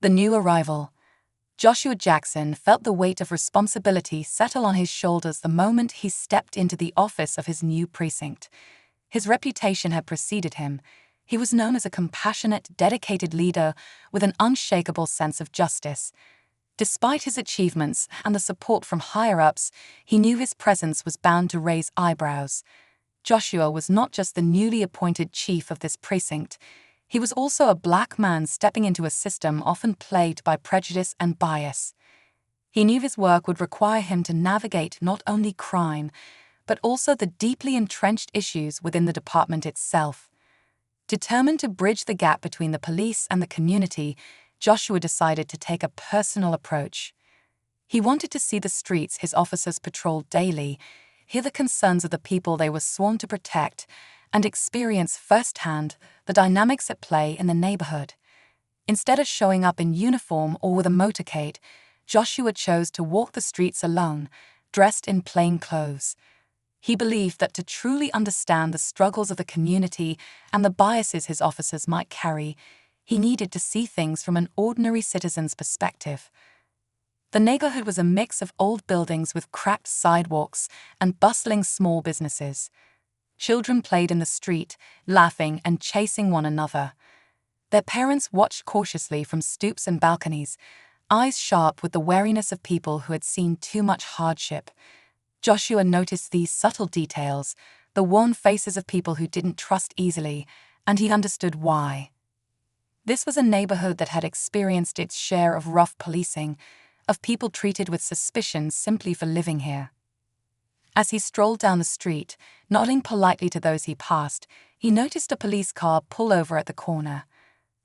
The new arrival. Joshua Jackson felt the weight of responsibility settle on his shoulders the moment he stepped into the office of his new precinct. His reputation had preceded him. He was known as a compassionate, dedicated leader with an unshakable sense of justice. Despite his achievements and the support from higher-ups, he knew his presence was bound to raise eyebrows. Joshua was not just the newly appointed chief of this precinct. He was also a black man stepping into a system often plagued by prejudice and bias. He knew his work would require him to navigate not only crime, but also the deeply entrenched issues within the department itself. Determined to bridge the gap between the police and the community, Joshua decided to take a personal approach. He wanted to see the streets his officers patrolled daily, hear the concerns of the people they were sworn to protect, and experience firsthand the dynamics at play in the neighborhood. Instead of showing up in uniform or with a motorcade, Joshua chose to walk the streets alone, dressed in plain clothes. He believed that to truly understand the struggles of the community and the biases his officers might carry, he needed to see things from an ordinary citizen's perspective. The neighborhood was a mix of old buildings with cracked sidewalks and bustling small businesses. Children played in the street, laughing and chasing one another. Their parents watched cautiously from stoops and balconies, eyes sharp with the wariness of people who had seen too much hardship. Joshua noticed these subtle details, the worn faces of people who didn't trust easily, and he understood why. This was a neighborhood that had experienced its share of rough policing, of people treated with suspicion simply for living here. As he strolled down the street, nodding politely to those he passed, he noticed a police car pull over at the corner.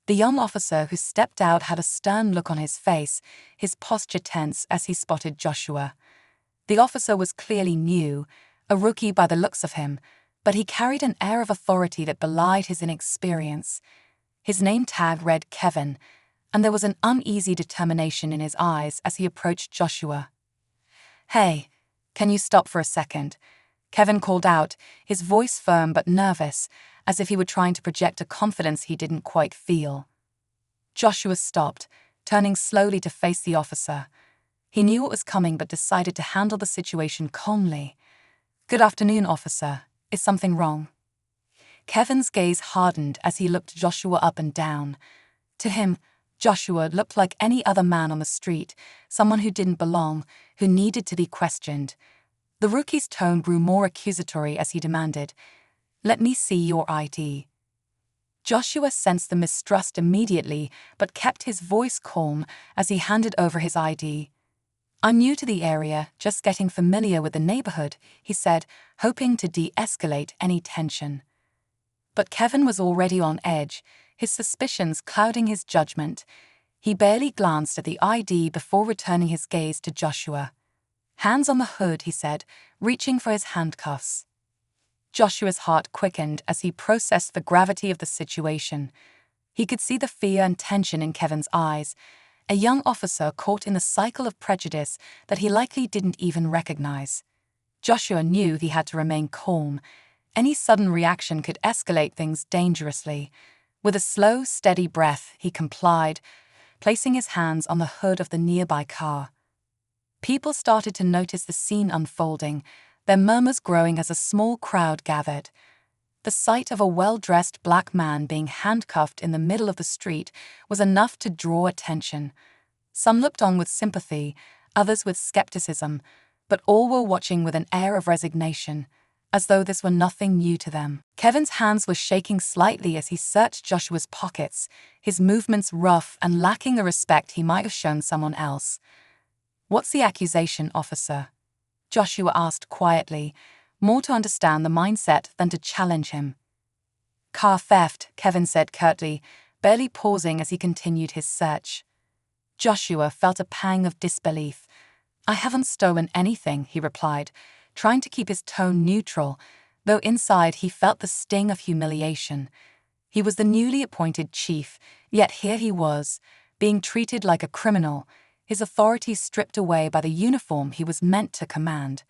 The young officer who stepped out had a stern look on his face, his posture tense as he spotted Joshua. The officer was clearly new, a rookie by the looks of him, but he carried an air of authority that belied his inexperience. His name tag read Kevin, and there was an uneasy determination in his eyes as he approached Joshua. "Hey, can you stop for a second?" Kevin called out, his voice firm but nervous, as if he were trying to project a confidence he didn't quite feel. Joshua stopped, turning slowly to face the officer. He knew what was coming but decided to handle the situation calmly. "Good afternoon, officer. Is something wrong?" Kevin's gaze hardened as he looked Joshua up and down. To him, Joshua looked like any other man on the street, someone who didn't belong, who needed to be questioned. The rookie's tone grew more accusatory as he demanded, "Let me see your ID." Joshua sensed the mistrust immediately, but kept his voice calm as he handed over his ID. "I'm new to the area, just getting familiar with the neighborhood," he said, hoping to de-escalate any tension. But Kevin was already on edge, his suspicions clouding his judgment. He barely glanced at the ID before returning his gaze to Joshua. "Hands on the hood," he said, reaching for his handcuffs. Joshua's heart quickened as he processed the gravity of the situation. He could see the fear and tension in Kevin's eyes, a young officer caught in the cycle of prejudice that he likely didn't even recognize. Joshua knew he had to remain calm. Any sudden reaction could escalate things dangerously. With a slow, steady breath, he complied, placing his hands on the hood of the nearby car. People started to notice the scene unfolding, their murmurs growing as a small crowd gathered. The sight of a well-dressed black man being handcuffed in the middle of the street was enough to draw attention. Some looked on with sympathy, others with skepticism, but all were watching with an air of resignation, as though this were nothing new to them. Kevin's hands were shaking slightly as he searched Joshua's pockets, his movements rough and lacking the respect he might have shown someone else. "What's the accusation, officer?" Joshua asked quietly, more to understand the mindset than to challenge him. "Car theft," Kevin said curtly, barely pausing as he continued his search. Joshua felt a pang of disbelief. "I haven't stolen anything," he replied, trying to keep his tone neutral, though inside he felt the sting of humiliation. He was the newly appointed chief, yet here he was, being treated like a criminal, his authority stripped away by the uniform he was meant to command.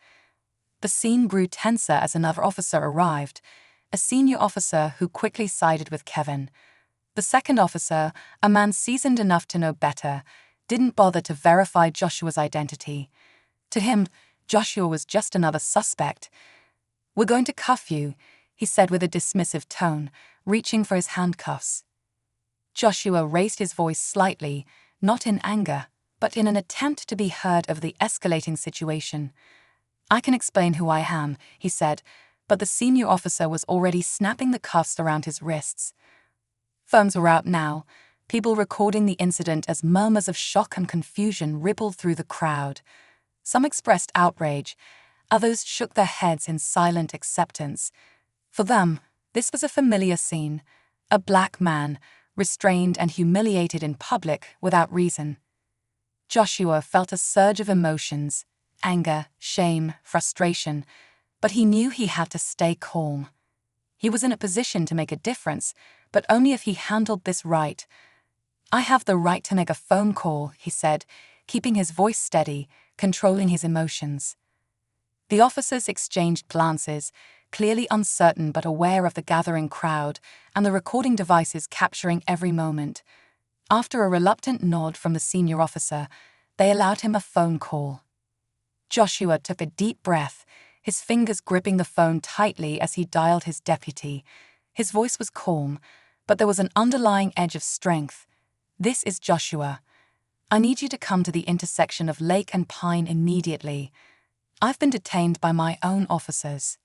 The scene grew tenser as another officer arrived, a senior officer who quickly sided with Kevin. The second officer, a man seasoned enough to know better, didn't bother to verify Joshua's identity. To him, Joshua was just another suspect. "We're going to cuff you," he said with a dismissive tone, reaching for his handcuffs. Joshua raised his voice slightly, not in anger, but in an attempt to be heard of the escalating situation. "I can explain who I am," he said, but the senior officer was already snapping the cuffs around his wrists. Phones were out now, people recording the incident as murmurs of shock and confusion rippled through the crowd. Some expressed outrage, others shook their heads in silent acceptance. For them, this was a familiar scene, a black man, restrained and humiliated in public without reason. Joshua felt a surge of emotions, anger, shame, frustration, but he knew he had to stay calm. He was in a position to make a difference, but only if he handled this right. "I have the right to make a phone call," he said, keeping his voice steady, controlling his emotions. The officers exchanged glances, clearly uncertain but aware of the gathering crowd and the recording devices capturing every moment. After a reluctant nod from the senior officer, they allowed him a phone call. Joshua took a deep breath, his fingers gripping the phone tightly as he dialed his deputy. His voice was calm, but there was an underlying edge of strength. "This is Joshua. I need you to come to the intersection of Lake and Pine immediately. I've been detained by my own officers."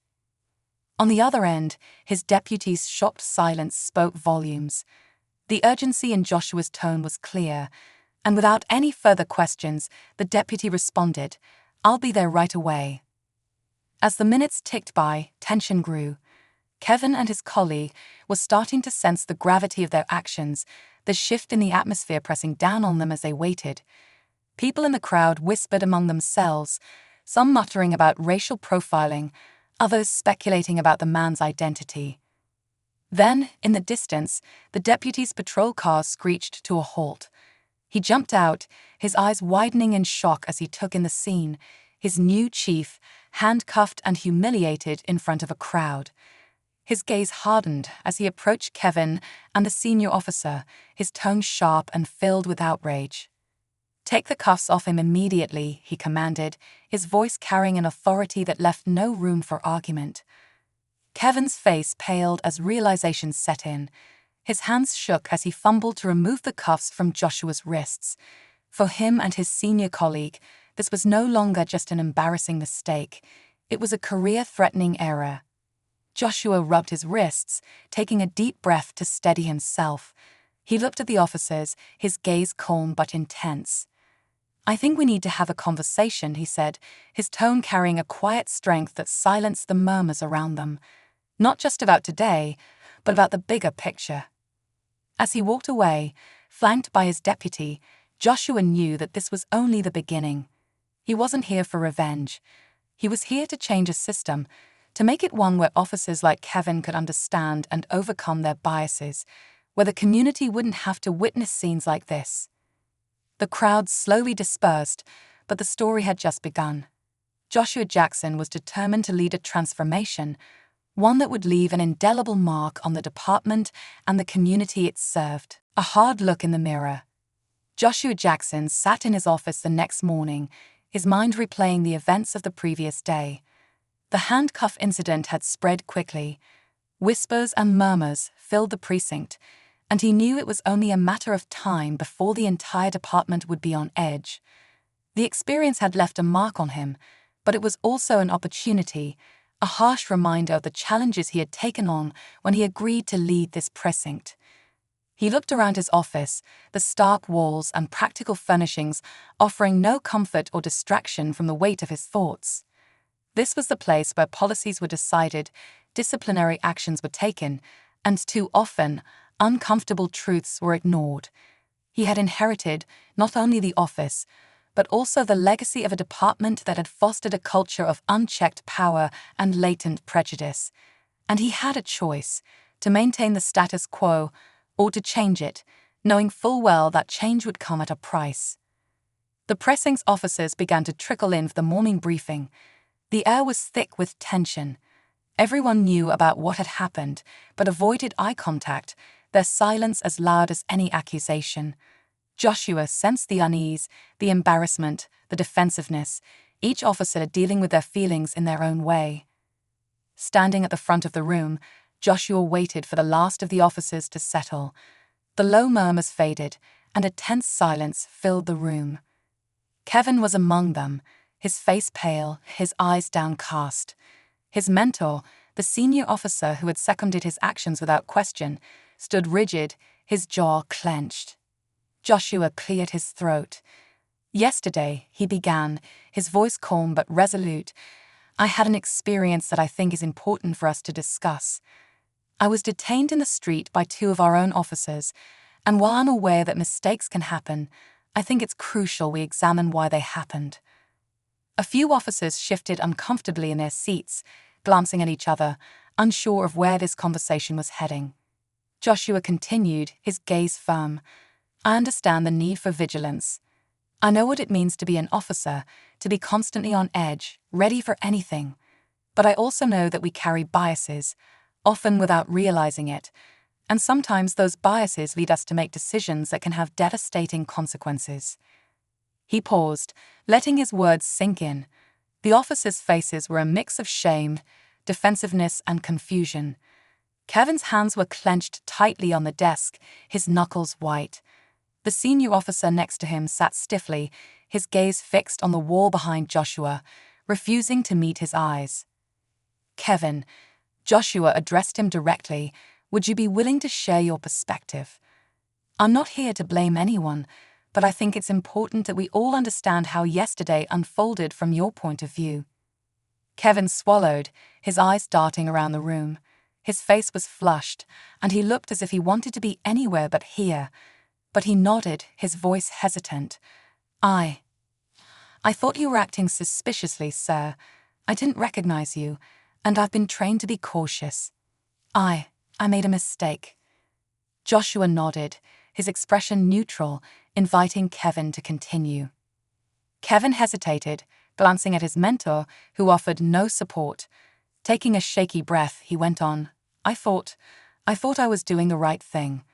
On the other end, his deputy's shocked silence spoke volumes. The urgency in Joshua's tone was clear, and without any further questions, the deputy responded, "I'll be there right away." As the minutes ticked by, tension grew. Kevin and his colleague were starting to sense the gravity of their actions, the shift in the atmosphere pressing down on them as they waited. People in the crowd whispered among themselves, some muttering about racial profiling, others speculating about the man's identity. Then, in the distance, the deputy's patrol car screeched to a halt. He jumped out, his eyes widening in shock as he took in the scene, his new chief, handcuffed and humiliated in front of a crowd. His gaze hardened as he approached Kevin and the senior officer, his tone sharp and filled with outrage. "Take the cuffs off him immediately," he commanded, his voice carrying an authority that left no room for argument. Kevin's face paled as realization set in. His hands shook as he fumbled to remove the cuffs from Joshua's wrists. For him and his senior colleague, this was no longer just an embarrassing mistake. It was a career-threatening error. Joshua rubbed his wrists, taking a deep breath to steady himself. He looked at the officers, his gaze calm but intense. "I think we need to have a conversation," he said, his tone carrying a quiet strength that silenced the murmurs around them. "Not just about today, but about the bigger picture." As he walked away, flanked by his deputy, Joshua knew that this was only the beginning. He wasn't here for revenge. He was here to change a system, to make it one where officers like Kevin could understand and overcome their biases, where the community wouldn't have to witness scenes like this. The crowd slowly dispersed, but the story had just begun. Joshua Jackson was determined to lead a transformation, one that would leave an indelible mark on the department and the community it served. A hard look in the mirror. Joshua Jackson sat in his office the next morning, his mind replaying the events of the previous day. The handcuff incident had spread quickly. Whispers and murmurs filled the precinct, and he knew it was only a matter of time before the entire department would be on edge. The experience had left a mark on him, but it was also an opportunity, a harsh reminder of the challenges he had taken on when he agreed to lead this precinct. He looked around his office, the stark walls and practical furnishings offering no comfort or distraction from the weight of his thoughts. This was the place where policies were decided, disciplinary actions were taken, and too often, uncomfortable truths were ignored. He had inherited not only the office, but also the legacy of a department that had fostered a culture of unchecked power and latent prejudice. And he had a choice, to maintain the status quo or to change it, knowing full well that change would come at a price. The precinct's officers began to trickle in for the morning briefing. The air was thick with tension. Everyone knew about what had happened, but avoided eye contact, their silence as loud as any accusation. Joshua sensed the unease, the embarrassment, the defensiveness, each officer dealing with their feelings in their own way. Standing at the front of the room, Joshua waited for the last of the officers to settle. The low murmurs faded, and a tense silence filled the room. Kevin was among them, his face pale, his eyes downcast. His mentor, the senior officer who had seconded his actions without question, stood rigid, his jaw clenched. Joshua cleared his throat. "Yesterday," he began, his voice calm but resolute, "I had an experience that I think is important for us to discuss. I was detained in the street by two of our own officers, and while I'm aware that mistakes can happen, I think it's crucial we examine why they happened." A few officers shifted uncomfortably in their seats, glancing at each other, unsure of where this conversation was heading. Joshua continued, his gaze firm. "I understand the need for vigilance. I know what it means to be an officer, to be constantly on edge, ready for anything. But I also know that we carry biases, often without realizing it, and sometimes those biases lead us to make decisions that can have devastating consequences." He paused, letting his words sink in. The officers' faces were a mix of shame, defensiveness, and confusion. Kevin's hands were clenched tightly on the desk, his knuckles white. The senior officer next to him sat stiffly, his gaze fixed on the wall behind Joshua, refusing to meet his eyes. "Kevin," Joshua addressed him directly, "would you be willing to share your perspective? I'm not here to blame anyone, but I think it's important that we all understand how yesterday unfolded from your point of view." Kevin swallowed, his eyes darting around the room. His face was flushed, and he looked as if he wanted to be anywhere but here. But he nodded, his voice hesitant. I thought you were acting suspiciously, sir. I didn't recognize you, and I've been trained to be cautious. I made a mistake." Joshua nodded, his expression neutral, inviting Kevin to continue. Kevin hesitated, glancing at his mentor, who offered no support. Taking a shaky breath, he went on, I thought I was doing the right thing.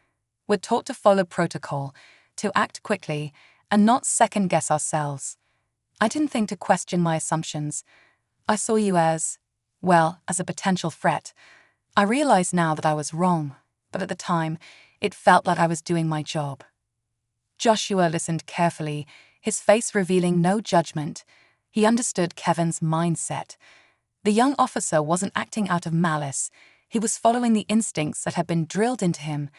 We're taught to follow protocol, to act quickly, and not second-guess ourselves. I didn't think to question my assumptions. I saw you as a potential threat. I realize now that I was wrong, but at the time, it felt like I was doing my job." Joshua listened carefully, his face revealing no judgment. He understood Kevin's mindset. The young officer wasn't acting out of malice. He was following the instincts that had been drilled into him,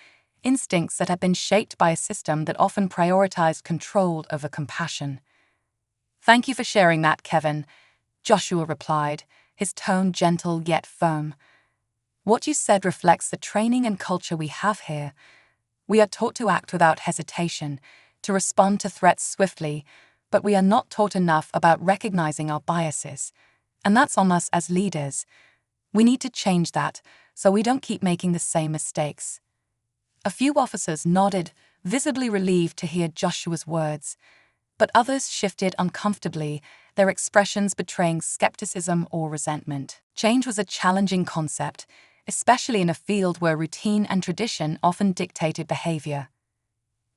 instincts that had been shaped by a system that often prioritized control over compassion. "Thank you for sharing that, Kevin," Joshua replied, his tone gentle yet firm. "What you said reflects the training and culture we have here. We are taught to act without hesitation, to respond to threats swiftly, but we are not taught enough about recognizing our biases. And that's on us as leaders. We need to change that so we don't keep making the same mistakes." A few officers nodded, visibly relieved to hear Joshua's words, but others shifted uncomfortably, their expressions betraying skepticism or resentment. Change was a challenging concept, especially in a field where routine and tradition often dictated behavior.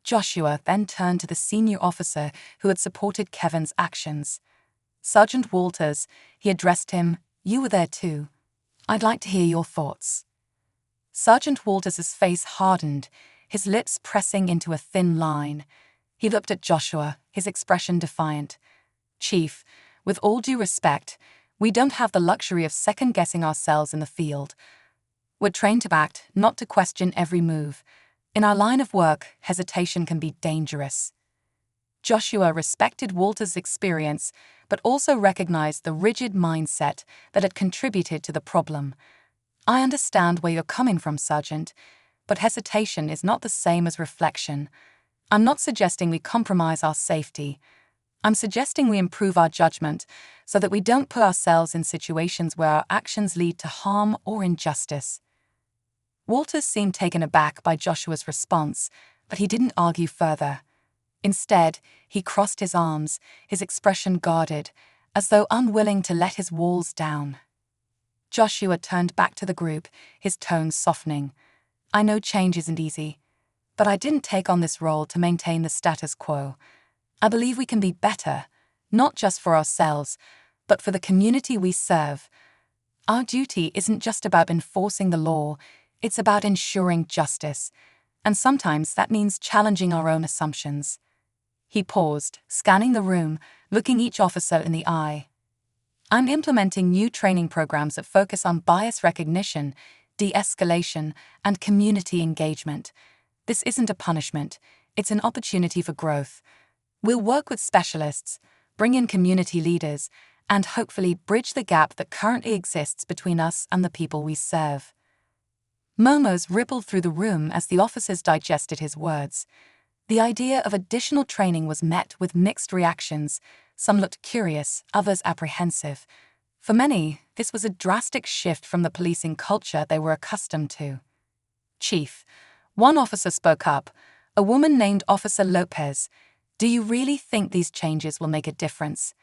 Joshua then turned to the senior officer who had supported Kevin's actions. "Sergeant Walters," he addressed him, "you were there too. I'd like to hear your thoughts." Sergeant Walters' face hardened, his lips pressing into a thin line. He looked at Joshua, his expression defiant. "Chief, with all due respect, we don't have the luxury of second-guessing ourselves in the field. We're trained to act, not to question every move. In our line of work, hesitation can be dangerous." Joshua respected Walter's experience, but also recognized the rigid mindset that had contributed to the problem. "I understand where you're coming from, Sergeant, but hesitation is not the same as reflection. I'm not suggesting we compromise our safety. I'm suggesting we improve our judgment so that we don't put ourselves in situations where our actions lead to harm or injustice." Walters seemed taken aback by Joshua's response, but he didn't argue further. Instead, he crossed his arms, his expression guarded, as though unwilling to let his walls down. Joshua turned back to the group, his tone softening. I know change isn't easy, but I didn't take on this role to maintain the status quo. I believe we can be better, not just for ourselves, but for the community we serve. Our duty isn't just about enforcing the law, it's about ensuring justice, and sometimes that means challenging our own assumptions. He paused, scanning the room, looking each officer in the eye. I'm implementing new training programs that focus on bias recognition, de-escalation, and community engagement. This isn't a punishment, it's an opportunity for growth. We'll work with specialists, bring in community leaders, and hopefully bridge the gap that currently exists between us and the people we serve. Murmurs rippled through the room as the officers digested his words. The idea of additional training was met with mixed reactions. Some looked curious, others apprehensive. For many, this was a drastic shift from the policing culture they were accustomed to. "Chief," one officer spoke up, a woman named Officer Lopez. "Do you really think these changes will make a difference?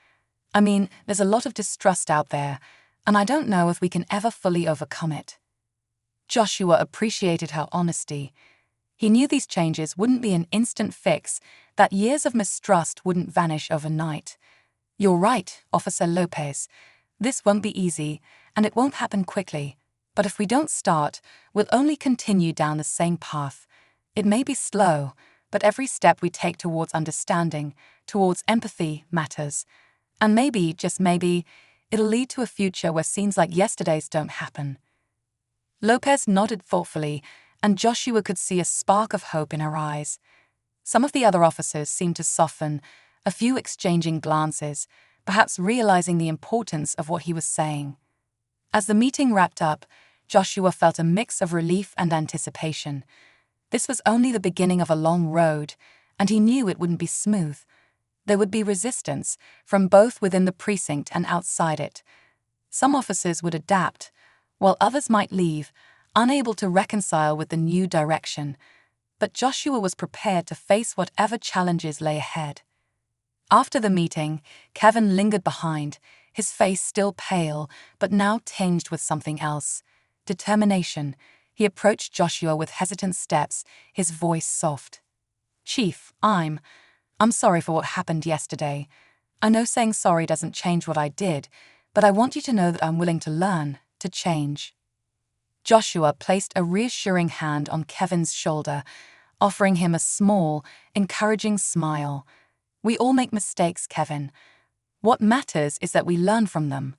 I mean, there's a lot of distrust out there, and I don't know if we can ever fully overcome it." Joshua appreciated her honesty. He knew these changes wouldn't be an instant fix, that years of mistrust wouldn't vanish overnight. "You're right, Officer Lopez. This won't be easy, and it won't happen quickly. But if we don't start, we'll only continue down the same path. It may be slow, but every step we take towards understanding, towards empathy, matters. And maybe, just maybe, it'll lead to a future where scenes like yesterday's don't happen." Lopez nodded thoughtfully, and Joshua could see a spark of hope in her eyes. Some of the other officers seemed to soften, a few exchanging glances, perhaps realizing the importance of what he was saying. As the meeting wrapped up, Joshua felt a mix of relief and anticipation. This was only the beginning of a long road, and he knew it wouldn't be smooth. There would be resistance, from both within the precinct and outside it. Some officers would adapt, while others might leave, unable to reconcile with the new direction. But Joshua was prepared to face whatever challenges lay ahead. After the meeting, Kevin lingered behind, his face still pale, but now tinged with something else. Determination. He approached Joshua with hesitant steps, his voice soft. "Chief, I'm sorry for what happened yesterday. I know saying sorry doesn't change what I did, but I want you to know that I'm willing to learn, to change." Joshua placed a reassuring hand on Kevin's shoulder, offering him a small, encouraging smile. "We all make mistakes, Kevin. What matters is that we learn from them.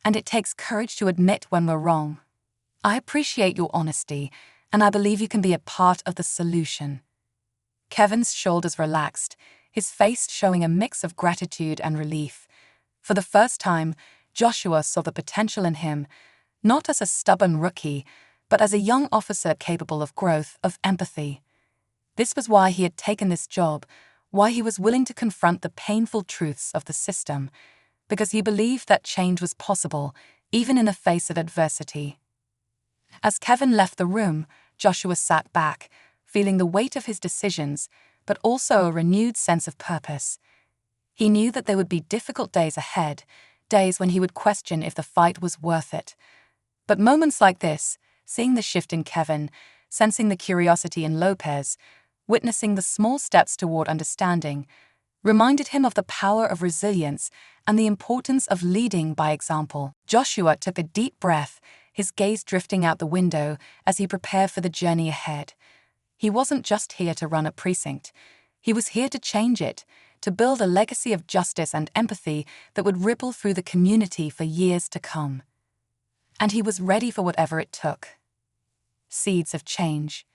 And it takes courage to admit when we're wrong. I appreciate your honesty, and I believe you can be a part of the solution." Kevin's shoulders relaxed, his face showing a mix of gratitude and relief. For the first time, Joshua saw the potential in him, not as a stubborn rookie, but as a young officer capable of growth, of empathy. This was why he had taken this job, why he was willing to confront the painful truths of the system, because he believed that change was possible, even in the face of adversity. As Kevin left the room, Joshua sat back, feeling the weight of his decisions, but also a renewed sense of purpose. He knew that there would be difficult days ahead, days when he would question if the fight was worth it. But moments like this, seeing the shift in Kevin, sensing the curiosity in Lopez, witnessing the small steps toward understanding, reminded him of the power of resilience and the importance of leading by example. Joshua took a deep breath, his gaze drifting out the window as he prepared for the journey ahead. He wasn't just here to run a precinct. He was here to change it, to build a legacy of justice and empathy that would ripple through the community for years to come. And he was ready for whatever it took. Seeds of change.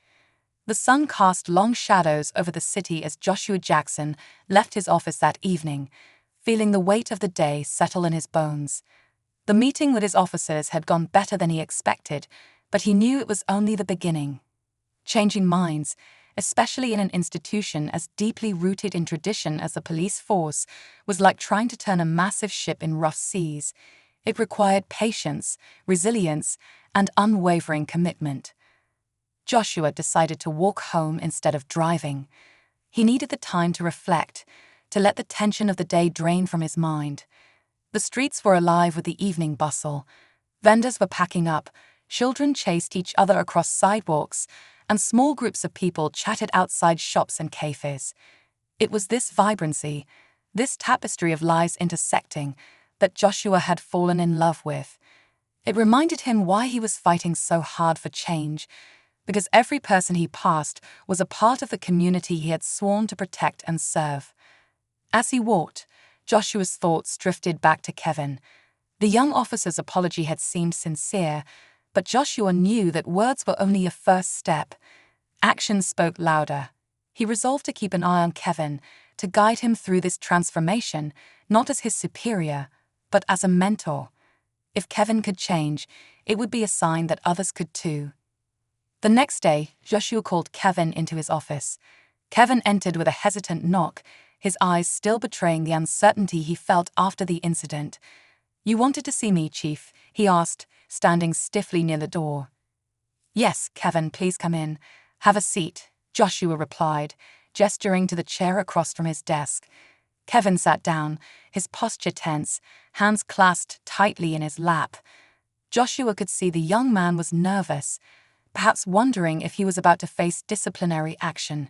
The sun cast long shadows over the city as Joshua Jackson left his office that evening, feeling the weight of the day settle in his bones. The meeting with his officers had gone better than he expected, but he knew it was only the beginning. Changing minds, especially in an institution as deeply rooted in tradition as the police force, was like trying to turn a massive ship in rough seas. It required patience, resilience, and unwavering commitment. Joshua decided to walk home instead of driving. He needed the time to reflect, to let the tension of the day drain from his mind. The streets were alive with the evening bustle. Vendors were packing up, children chased each other across sidewalks, and small groups of people chatted outside shops and cafes. It was this vibrancy, this tapestry of lives intersecting, that Joshua had fallen in love with. It reminded him why he was fighting so hard for change, because every person he passed was a part of the community he had sworn to protect and serve. As he walked, Joshua's thoughts drifted back to Kevin. The young officer's apology had seemed sincere, but Joshua knew that words were only a first step. Actions spoke louder. He resolved to keep an eye on Kevin, to guide him through this transformation, not as his superior, but as a mentor. If Kevin could change, it would be a sign that others could too. The next day, Joshua called Kevin into his office. Kevin entered with a hesitant knock, his eyes still betraying the uncertainty he felt after the incident. "You wanted to see me, Chief?" he asked, standing stiffly near the door. "Yes, Kevin, please come in. Have a seat," Joshua replied, gesturing to the chair across from his desk. Kevin sat down, his posture tense, hands clasped tightly in his lap. Joshua could see the young man was nervous, perhaps wondering if he was about to face disciplinary action.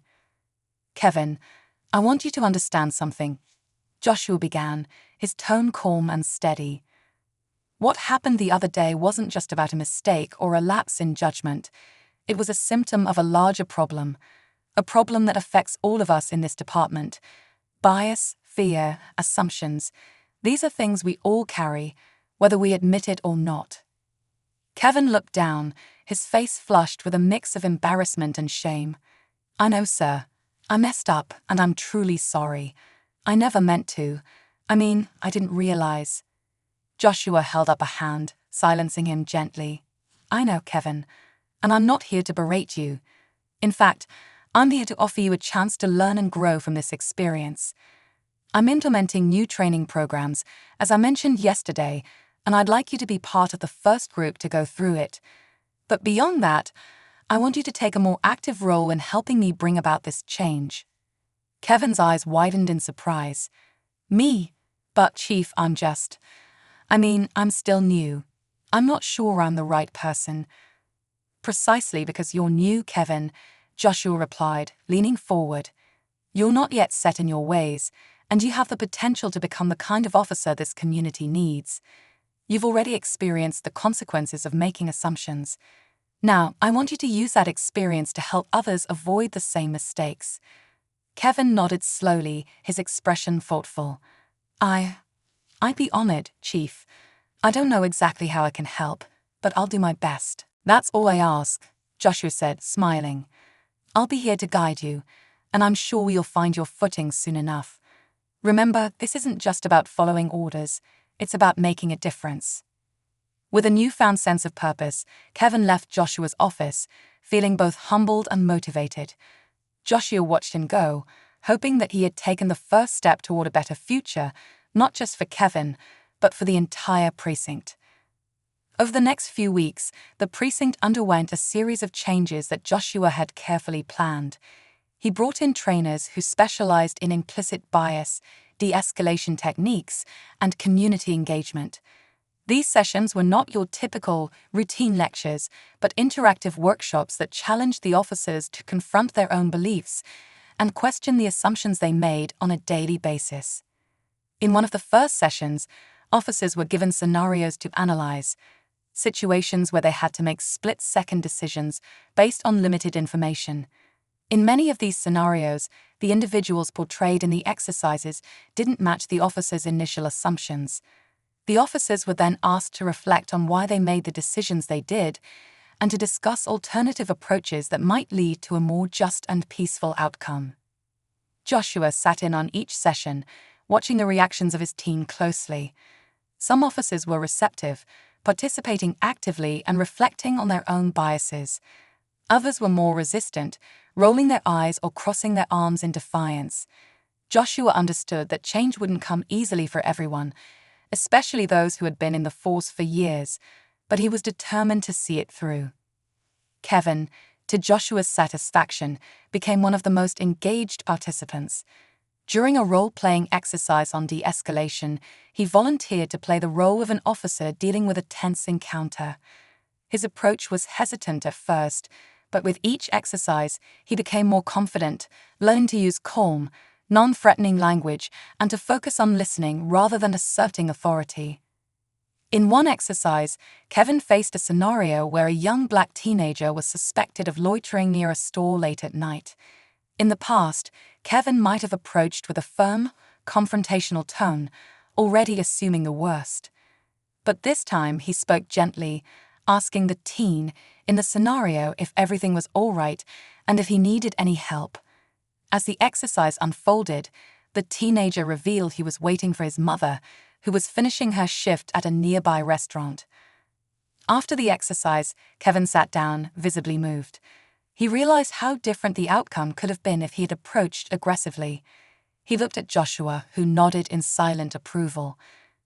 "Kevin, I want you to understand something," Joshua began, his tone calm and steady. "What happened the other day wasn't just about a mistake or a lapse in judgment. It was a symptom of a larger problem, a problem that affects all of us in this department. Bias, fear, assumptions, these are things we all carry, whether we admit it or not." Kevin looked down, his face flushed with a mix of embarrassment and shame. "I know, sir. I messed up, and I'm truly sorry. I never meant to. I didn't realize." Joshua held up a hand, silencing him gently. "I know, Kevin, and I'm not here to berate you. In fact, I'm here to offer you a chance to learn and grow from this experience. I'm implementing new training programs, as I mentioned yesterday, and I'd like you to be part of the first group to go through it. But beyond that, I want you to take a more active role in helping me bring about this change." Kevin's eyes widened in surprise. "Me? But Chief, I'm still new. I'm not sure I'm the right person." "Precisely because you're new, Kevin," Joshua replied, leaning forward. "You're not yet set in your ways, and you have the potential to become the kind of officer this community needs. You've already experienced the consequences of making assumptions. Now, I want you to use that experience to help others avoid the same mistakes." Kevin nodded slowly, his expression thoughtful. I'd be honored, Chief. I don't know exactly how I can help, but I'll do my best." "That's all I ask," Joshua said, smiling. "I'll be here to guide you, and I'm sure you'll find your footing soon enough. Remember, this isn't just about following orders, it's about making a difference." With a newfound sense of purpose, Kevin left Joshua's office, feeling both humbled and motivated. Joshua watched him go, hoping that he had taken the first step toward a better future, not just for Kevin, but for the entire precinct. Over the next few weeks, the precinct underwent a series of changes that Joshua had carefully planned. He brought in trainers who specialized in implicit bias, de-escalation techniques, and community engagement. These sessions were not your typical, routine lectures, but interactive workshops that challenged the officers to confront their own beliefs and question the assumptions they made on a daily basis. In one of the first sessions, officers were given scenarios to analyze, situations where they had to make split-second decisions based on limited information. In many of these scenarios, the individuals portrayed in the exercises didn't match the officers' initial assumptions. The officers were then asked to reflect on why they made the decisions they did and to discuss alternative approaches that might lead to a more just and peaceful outcome. Joshua sat in on each session, watching the reactions of his team closely. Some officers were receptive, participating actively and reflecting on their own biases. Others were more resistant, rolling their eyes or crossing their arms in defiance. Joshua understood that change wouldn't come easily for everyone, especially those who had been in the force for years, but he was determined to see it through. Kevin, to Joshua's satisfaction, became one of the most engaged participants. During a role-playing exercise on de-escalation, he volunteered to play the role of an officer dealing with a tense encounter. His approach was hesitant at first, But with each exercise, he became more confident, learning to use calm, non-threatening language and to focus on listening rather than asserting authority. In one exercise, Kevin faced a scenario where a young black teenager was suspected of loitering near a store late at night. In the past, Kevin might have approached with a firm, confrontational tone, already assuming the worst. But this time he spoke gently, asking the teen in the scenario if everything was all right and if he needed any help. As the exercise unfolded, the teenager revealed he was waiting for his mother, who was finishing her shift at a nearby restaurant. After the exercise, Kevin sat down, visibly moved. He realized how different the outcome could have been if he had approached aggressively. He looked at Joshua, who nodded in silent approval.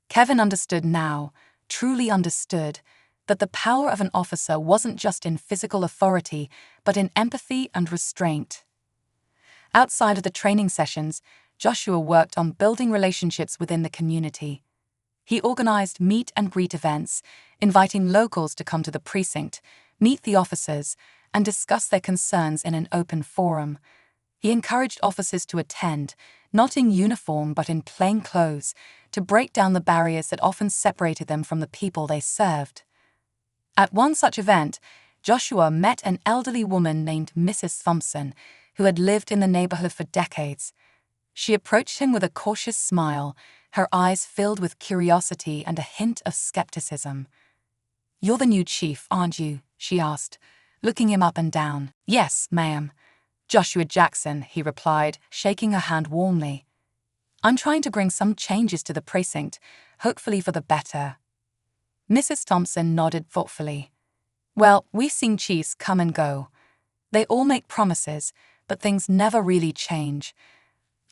Kevin understood now, truly understood, that the power of an officer wasn't just in physical authority, but in empathy and restraint. Outside of the training sessions, Joshua worked on building relationships within the community. He organized meet and greet events, inviting locals to come to the precinct, meet the officers, and discuss their concerns in an open forum. He encouraged officers to attend, not in uniform but in plain clothes, to break down the barriers that often separated them from the people they served. At one such event, Joshua met an elderly woman named Mrs. Thompson, who had lived in the neighborhood for decades. She approached him with a cautious smile, her eyes filled with curiosity and a hint of skepticism. "You're the new chief, aren't you?" she asked, looking him up and down. "Yes, ma'am." "Joshua Jackson," he replied, shaking her hand warmly. "I'm trying to bring some changes to the precinct, hopefully for the better." Mrs. Thompson nodded thoughtfully. "Well, we've seen chiefs come and go. They all make promises, but things never really change.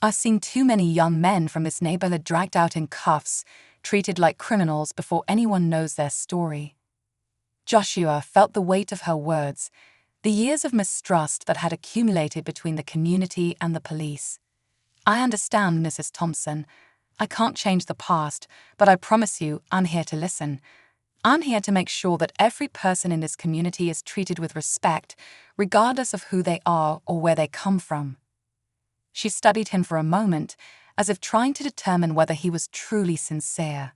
I've seen too many young men from this neighborhood dragged out in cuffs, treated like criminals before anyone knows their story." Joshua felt the weight of her words, the years of mistrust that had accumulated between the community and the police. "I understand, Mrs. Thompson. I can't change the past, but I promise you I'm here to listen. I'm here to make sure that every person in this community is treated with respect, regardless of who they are or where they come from." She studied him for a moment, as if trying to determine whether he was truly sincere.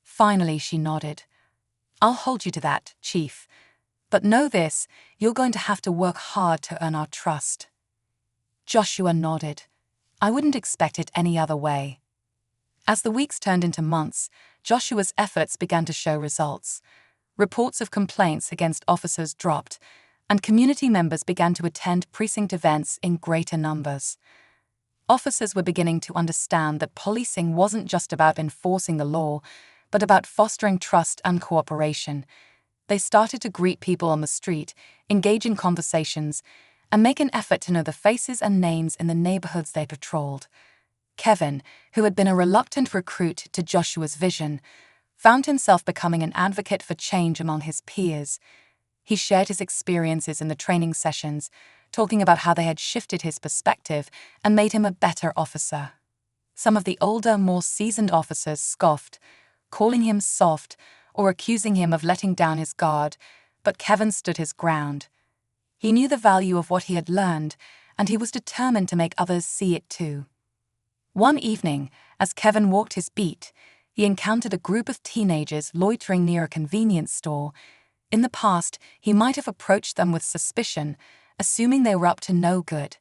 Finally, she nodded. "I'll hold you to that, Chief. But know this, you're going to have to work hard to earn our trust." Joshua nodded. "I wouldn't expect it any other way." As the weeks turned into months, Joshua's efforts began to show results. Reports of complaints against officers dropped, and community members began to attend precinct events in greater numbers. Officers were beginning to understand that policing wasn't just about enforcing the law, but about fostering trust and cooperation. They started to greet people on the street, engage in conversations, and make an effort to know the faces and names in the neighborhoods they patrolled. Kevin, who had been a reluctant recruit to Joshua's vision, found himself becoming an advocate for change among his peers. He shared his experiences in the training sessions, talking about how they had shifted his perspective and made him a better officer. Some of the older, more seasoned officers scoffed, calling him soft or accusing him of letting down his guard, but Kevin stood his ground. He knew the value of what he had learned, and he was determined to make others see it too. One evening, as Kevin walked his beat, he encountered a group of teenagers loitering near a convenience store. In the past, he might have approached them with suspicion, assuming they were up to no good.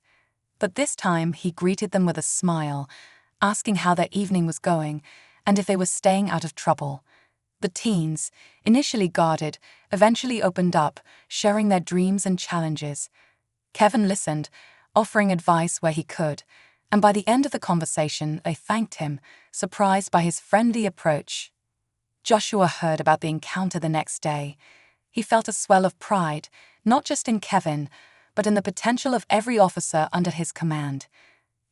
But this time, he greeted them with a smile, asking how their evening was going and if they were staying out of trouble. The teens, initially guarded, eventually opened up, sharing their dreams and challenges. Kevin listened, offering advice where he could, and by the end of the conversation, they thanked him, surprised by his friendly approach. Joshua heard about the encounter the next day. He felt a swell of pride, not just in Kevin, but in the potential of every officer under his command.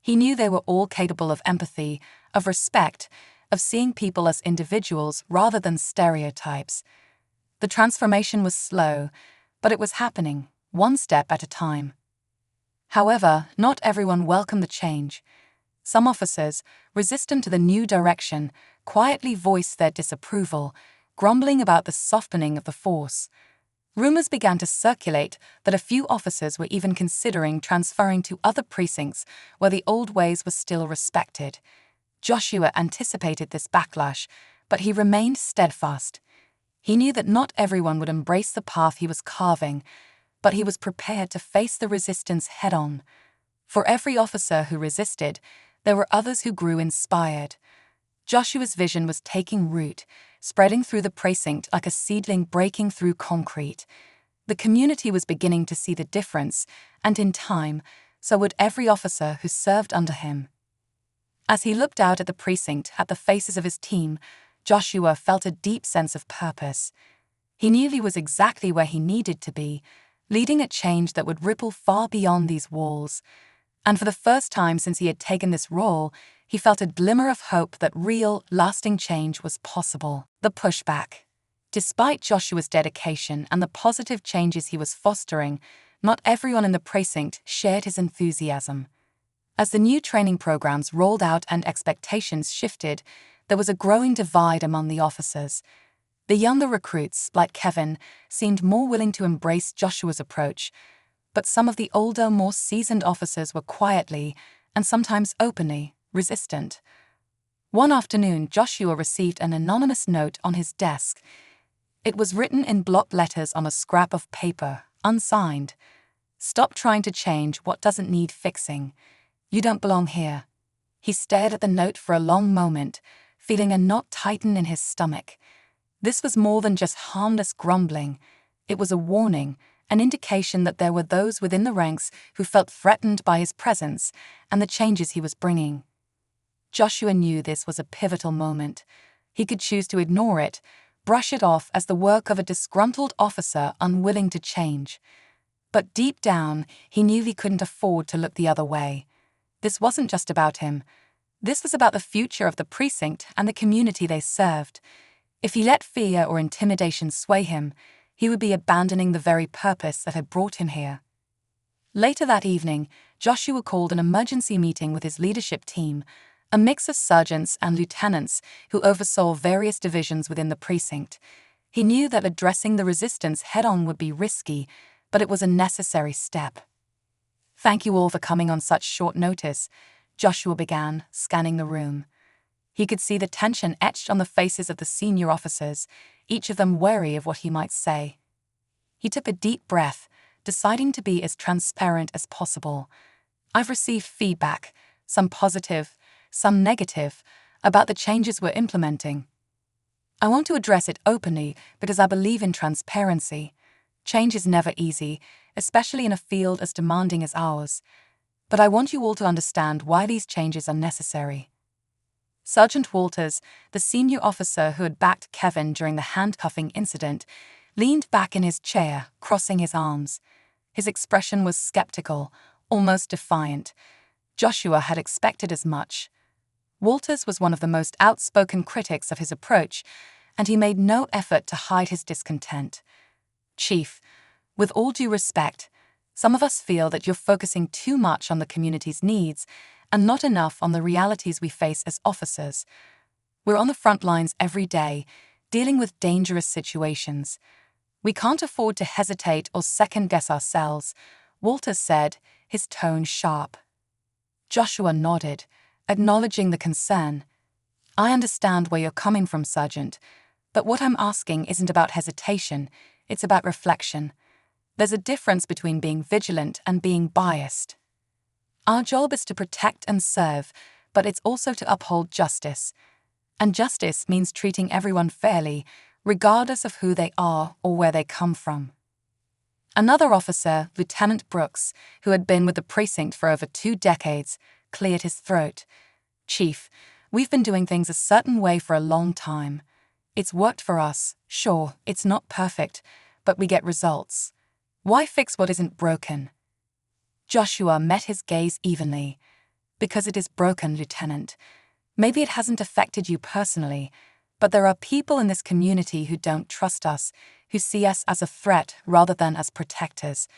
He knew they were all capable of empathy, of respect, of seeing people as individuals rather than stereotypes. The transformation was slow, but it was happening, one step at a time. However, not everyone welcomed the change. Some officers, resistant to the new direction, quietly voiced their disapproval, grumbling about the softening of the force. Rumors began to circulate that a few officers were even considering transferring to other precincts where the old ways were still respected. Joshua anticipated this backlash, but he remained steadfast. He knew that not everyone would embrace the path he was carving, but he was prepared to face the resistance head-on. For every officer who resisted, there were others who grew inspired. Joshua's vision was taking root, spreading through the precinct like a seedling breaking through concrete. The community was beginning to see the difference, and in time, so would every officer who served under him. As he looked out at the precinct, at the faces of his team, Joshua felt a deep sense of purpose. He knew he was exactly where he needed to be, leading a change that would ripple far beyond these walls. And for the first time since he had taken this role, he felt a glimmer of hope that real, lasting change was possible. The pushback. Despite Joshua's dedication and the positive changes he was fostering, not everyone in the precinct shared his enthusiasm. As the new training programs rolled out and expectations shifted, there was a growing divide among the officers. The younger recruits, like Kevin, seemed more willing to embrace Joshua's approach, but some of the older, more seasoned officers were quietly, and sometimes openly, resistant. One afternoon, Joshua received an anonymous note on his desk. It was written in block letters on a scrap of paper, unsigned. "Stop trying to change what doesn't need fixing. You don't belong here." He stared at the note for a long moment, feeling a knot tighten in his stomach. This was more than just harmless grumbling. It was a warning, an indication that there were those within the ranks who felt threatened by his presence and the changes he was bringing. Joshua knew this was a pivotal moment. He could choose to ignore it, brush it off as the work of a disgruntled officer unwilling to change. But deep down, he knew he couldn't afford to look the other way. This wasn't just about him. This was about the future of the precinct and the community they served. If he let fear or intimidation sway him, he would be abandoning the very purpose that had brought him here. Later that evening, Joshua called an emergency meeting with his leadership team, a mix of sergeants and lieutenants who oversaw various divisions within the precinct. He knew that addressing the resistance head-on would be risky, but it was a necessary step. "Thank you all for coming on such short notice," Joshua began, scanning the room. He could see the tension etched on the faces of the senior officers, each of them wary of what he might say. He took a deep breath, deciding to be as transparent as possible. "I've received feedback, some positive, some negative, about the changes we're implementing. I want to address it openly because I believe in transparency. Change is never easy, especially in a field as demanding as ours. But I want you all to understand why these changes are necessary." Sergeant Walters, the senior officer who had backed Kevin during the handcuffing incident, leaned back in his chair, crossing his arms. His expression was skeptical, almost defiant. Joshua had expected as much. Walters was one of the most outspoken critics of his approach, and he made no effort to hide his discontent. "Chief, with all due respect, some of us feel that you're focusing too much on the community's needs and not enough on the realities we face as officers. We're on the front lines every day, dealing with dangerous situations. We can't afford to hesitate or second-guess ourselves," Walters said, his tone sharp. Joshua nodded, acknowledging the concern. "I understand where you're coming from, Sergeant, but what I'm asking isn't about hesitation, it's about reflection. There's a difference between being vigilant and being biased. Our job is to protect and serve, but it's also to uphold justice. And justice means treating everyone fairly, regardless of who they are or where they come from." Another officer, Lieutenant Brooks, who had been with the precinct for over 2 decades, cleared his throat. "Chief, we've been doing things a certain way for a long time. It's worked for us, sure, it's not perfect, but we get results. Why fix what isn't broken?" Joshua met his gaze evenly. "Because it is broken, Lieutenant. Maybe it hasn't affected you personally, but there are people in this community who don't trust us, who see us as a threat rather than as protectors.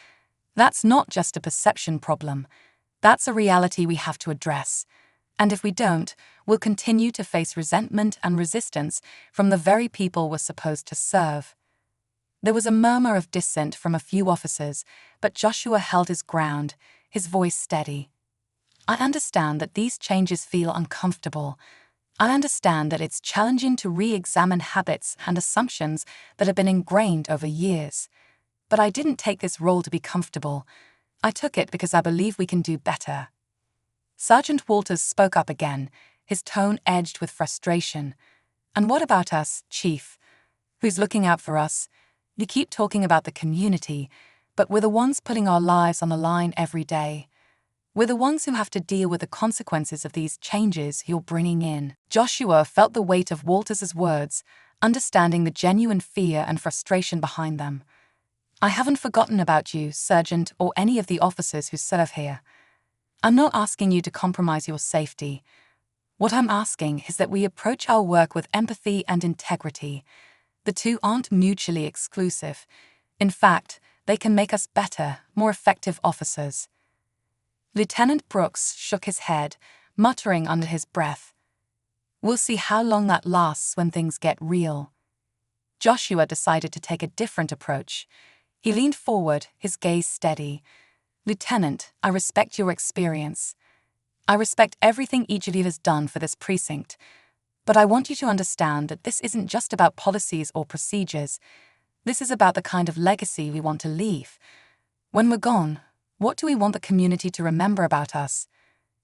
That's not just a perception problem. That's a reality we have to address. And if we don't, we'll continue to face resentment and resistance from the very people we're supposed to serve." There was a murmur of dissent from a few officers, but Joshua held his ground, his voice steady. I understand that these changes feel uncomfortable. I understand that it's challenging to re-examine habits and assumptions that have been ingrained over years. But I didn't take this role to be comfortable. I took it because I believe we can do better. Sergeant Walters spoke up again, his tone edged with frustration. And what about us, Chief? Who's looking out for us? You keep talking about the community, but we're the ones putting our lives on the line every day. We're the ones who have to deal with the consequences of these changes you're bringing in. Joshua felt the weight of Walters' words, understanding the genuine fear and frustration behind them. I haven't forgotten about you, Sergeant, or any of the officers who serve here. I'm not asking you to compromise your safety. What I'm asking is that we approach our work with empathy and integrity. The two aren't mutually exclusive. In fact, they can make us better, more effective officers. Lieutenant Brooks shook his head, muttering under his breath. We'll see how long that lasts when things get real. Joshua decided to take a different approach. He leaned forward, his gaze steady. Lieutenant, I respect your experience. I respect everything each of you has done for this precinct. But I want you to understand that this isn't just about policies or procedures. This is about the kind of legacy we want to leave. When we're gone, what do we want the community to remember about us?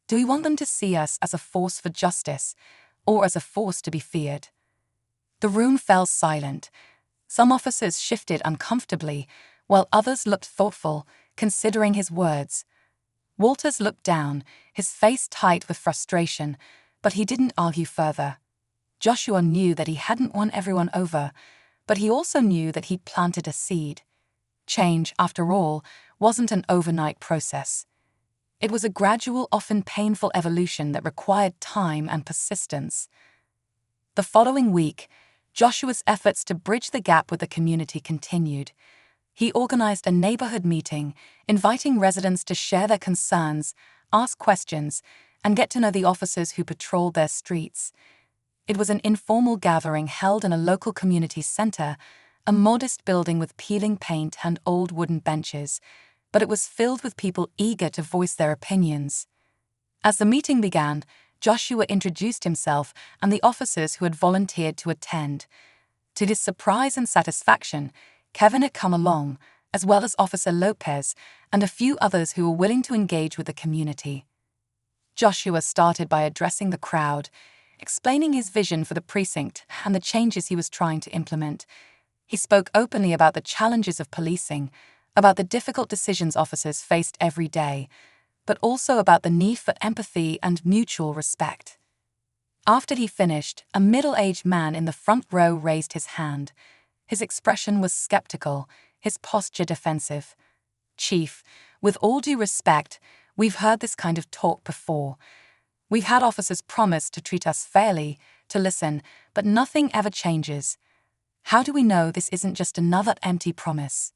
Do we want them to see us as a force for justice, or as a force to be feared? The room fell silent. Some officers shifted uncomfortably, while others looked thoughtful, considering his words. Walters looked down, his face tight with frustration, but he didn't argue further. Joshua knew that he hadn't won everyone over, but he also knew that he'd planted a seed. Change, after all, wasn't an overnight process. It was a gradual, often painful evolution that required time and persistence. The following week, Joshua's efforts to bridge the gap with the community continued. He organized a neighborhood meeting, inviting residents to share their concerns, ask questions, and get to know the officers who patrolled their streets. It was an informal gathering held in a local community center, a modest building with peeling paint and old wooden benches, but it was filled with people eager to voice their opinions. As the meeting began, Joshua introduced himself and the officers who had volunteered to attend. To his surprise and satisfaction, Kevin had come along, as well as Officer Lopez and a few others who were willing to engage with the community. Joshua started by addressing the crowd, explaining his vision for the precinct and the changes he was trying to implement. He spoke openly about the challenges of policing, about the difficult decisions officers faced every day, but also about the need for empathy and mutual respect. After he finished, a middle-aged man in the front row raised his hand. His expression was skeptical, his posture defensive. Chief, with all due respect, we've heard this kind of talk before. We've had officers promise to treat us fairly, to listen, but nothing ever changes. How do we know this isn't just another empty promise?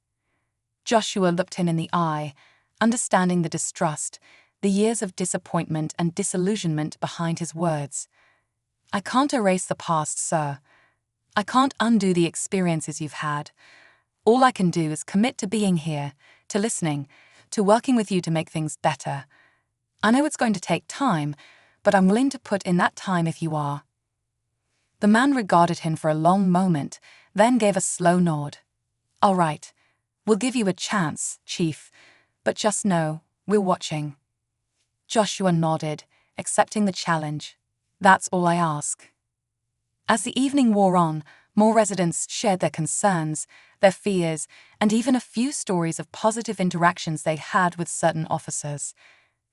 Joshua looked him in the eye, understanding the distrust, the years of disappointment and disillusionment behind his words. I can't erase the past, sir. I can't undo the experiences you've had. All I can do is commit to being here, to listening, to working with you to make things better. I know it's going to take time, but I'm willing to put in that time if you are. The man regarded him for a long moment, then gave a slow nod. All right. We'll give you a chance, Chief, but just know, we're watching. Joshua nodded, accepting the challenge. That's all I ask. As the evening wore on, more residents shared their concerns, their fears, and even a few stories of positive interactions they had with certain officers.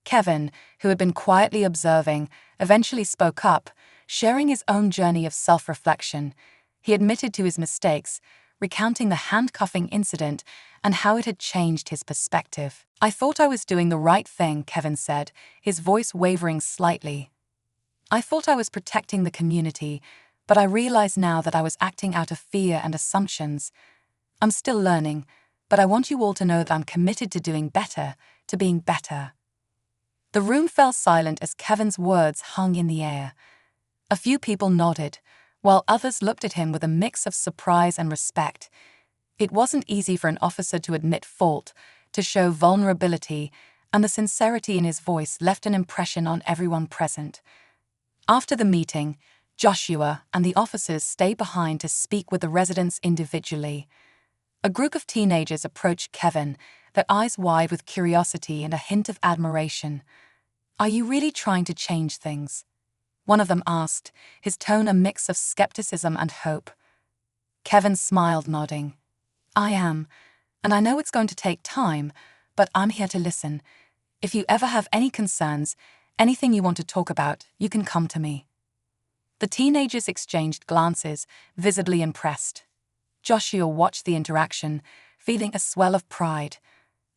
Kevin, who had been quietly observing, eventually spoke up, sharing his own journey of self-reflection. He admitted to his mistakes, recounting the handcuffing incident and how it had changed his perspective. I thought I was doing the right thing, Kevin said, his voice wavering slightly. I thought I was protecting the community, but I realize now that I was acting out of fear and assumptions. I'm still learning, but I want you all to know that I'm committed to doing better, to being better. The room fell silent as Kevin's words hung in the air. A few people nodded, while others looked at him with a mix of surprise and respect. It wasn't easy for an officer to admit fault, to show vulnerability, and the sincerity in his voice left an impression on everyone present. After the meeting, Joshua and the officers stayed behind to speak with the residents individually. A group of teenagers approached Kevin, their eyes wide with curiosity and a hint of admiration. "Are you really trying to change things?" one of them asked, his tone a mix of skepticism and hope. Kevin smiled, nodding. "I am, and I know it's going to take time, but I'm here to listen. If you ever have any concerns, anything you want to talk about, you can come to me." The teenagers exchanged glances, visibly impressed. Joshua watched the interaction, feeling a swell of pride.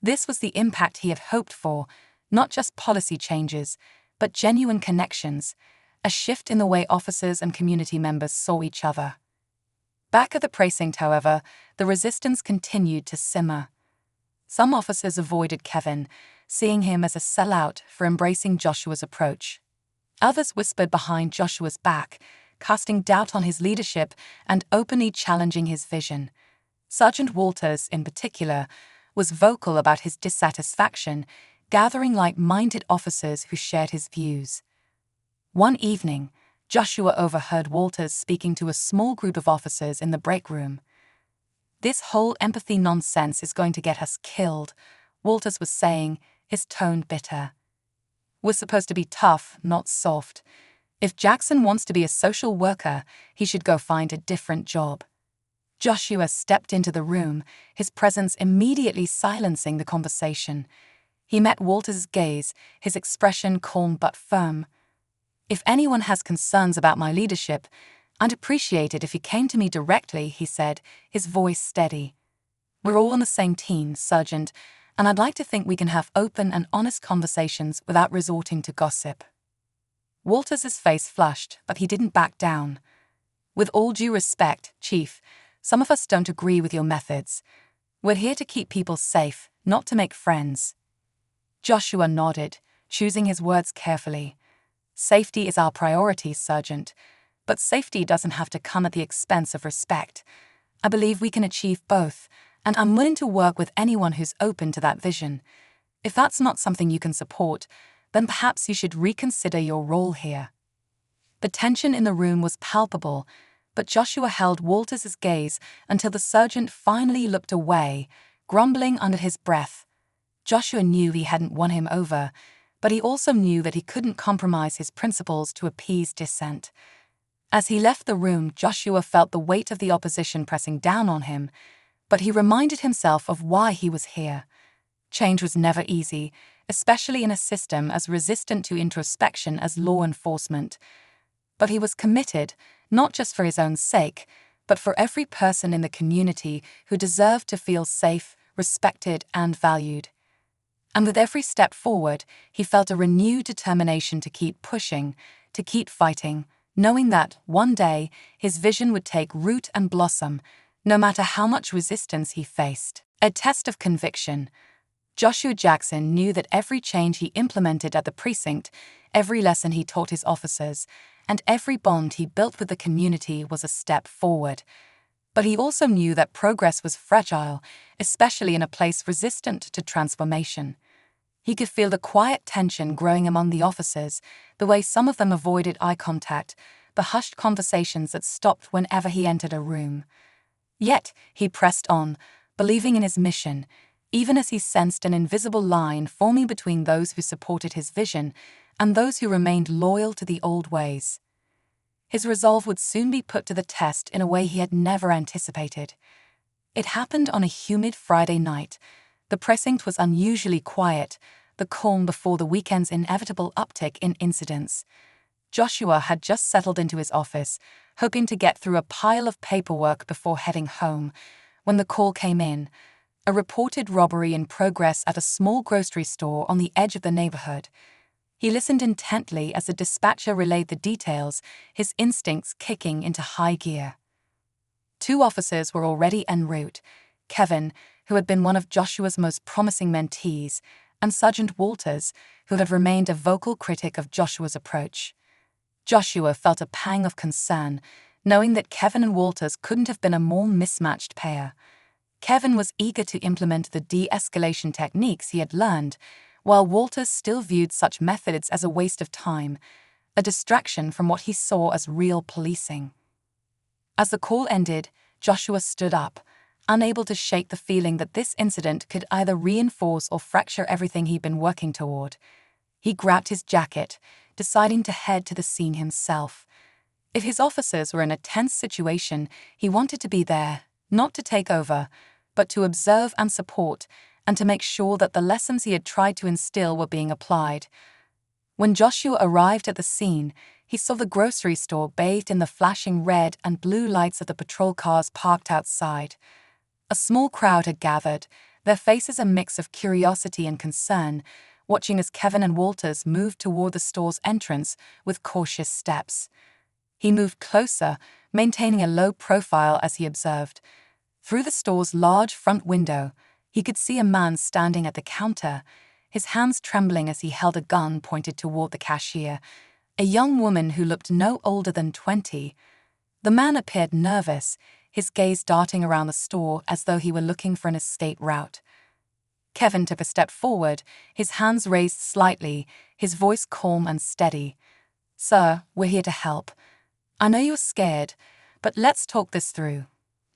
This was the impact he had hoped for, not just policy changes, but genuine connections, a shift in the way officers and community members saw each other. Back at the precinct, however, the resistance continued to simmer. Some officers avoided Kevin, seeing him as a sellout for embracing Joshua's approach. Others whispered behind Joshua's back, casting doubt on his leadership and openly challenging his vision. Sergeant Walters, in particular, was vocal about his dissatisfaction, gathering like-minded officers who shared his views. One evening, Joshua overheard Walters speaking to a small group of officers in the break room. "This whole empathy nonsense is going to get us killed," Walters was saying, his tone bitter. "We're supposed to be tough, not soft. If Jackson wants to be a social worker, he should go find a different job." Joshua stepped into the room, his presence immediately silencing the conversation. He met Walters' gaze, his expression calm but firm. "If anyone has concerns about my leadership, I'd appreciate it if you came to me directly," he said, his voice steady. "We're all on the same team, Sergeant, and I'd like to think we can have open and honest conversations without resorting to gossip." Walters' face flushed, but he didn't back down. "With all due respect, Chief, some of us don't agree with your methods. We're here to keep people safe, not to make friends." Joshua nodded, choosing his words carefully. "Safety is our priority, Sergeant, but safety doesn't have to come at the expense of respect. I believe we can achieve both, and I'm willing to work with anyone who's open to that vision. If that's not something you can support, then perhaps you should reconsider your role here." The tension in the room was palpable, but Joshua held Walters' gaze until the sergeant finally looked away, grumbling under his breath. Joshua knew he hadn't won him over, but he also knew that he couldn't compromise his principles to appease dissent. As he left the room, Joshua felt the weight of the opposition pressing down on him, but he reminded himself of why he was here. Change was never easy, especially in a system as resistant to introspection as law enforcement. But he was committed, not just for his own sake, but for every person in the community who deserved to feel safe, respected, and valued. And with every step forward, he felt a renewed determination to keep pushing, to keep fighting, knowing that, one day, his vision would take root and blossom, no matter how much resistance he faced. A test of conviction. Joshua Jackson knew that every change he implemented at the precinct, every lesson he taught his officers, and every bond he built with the community was a step forward. But he also knew that progress was fragile, especially in a place resistant to transformation. He could feel the quiet tension growing among the officers, the way some of them avoided eye contact, the hushed conversations that stopped whenever he entered a room. Yet, he pressed on, believing in his mission, even as he sensed an invisible line forming between those who supported his vision and those who remained loyal to the old ways. His resolve would soon be put to the test in a way he had never anticipated. It happened on a humid Friday night. The precinct was unusually quiet, the calm before the weekend's inevitable uptick in incidents. Joshua had just settled into his office, hoping to get through a pile of paperwork before heading home, when the call came in, a reported robbery in progress at a small grocery store on the edge of the neighborhood. He listened intently as the dispatcher relayed the details, his instincts kicking into high gear. 2 officers were already en route, Kevin, who had been one of Joshua's most promising mentees, and Sergeant Walters, who had remained a vocal critic of Joshua's approach. Joshua felt a pang of concern, knowing that Kevin and Walters couldn't have been a more mismatched pair. Kevin was eager to implement the de-escalation techniques he had learned, while Walters still viewed such methods as a waste of time, a distraction from what he saw as real policing. As the call ended, Joshua stood up, unable to shake the feeling that this incident could either reinforce or fracture everything he'd been working toward. He grabbed his jacket, deciding to head to the scene himself. If his officers were in a tense situation, he wanted to be there, not to take over, but to observe and support, and to make sure that the lessons he had tried to instill were being applied. When Joshua arrived at the scene, he saw the grocery store bathed in the flashing red and blue lights of the patrol cars parked outside. A small crowd had gathered, their faces a mix of curiosity and concern, watching as Kevin and Walters moved toward the store's entrance with cautious steps. He moved closer, maintaining a low profile as he observed. Through the store's large front window, he could see a man standing at the counter, his hands trembling as he held a gun pointed toward the cashier, a young woman who looked no older than 20. The man appeared nervous, his gaze darting around the store as though he were looking for an escape route. Kevin took a step forward, his hands raised slightly, his voice calm and steady. "Sir, we're here to help. I know you're scared, but let's talk this through.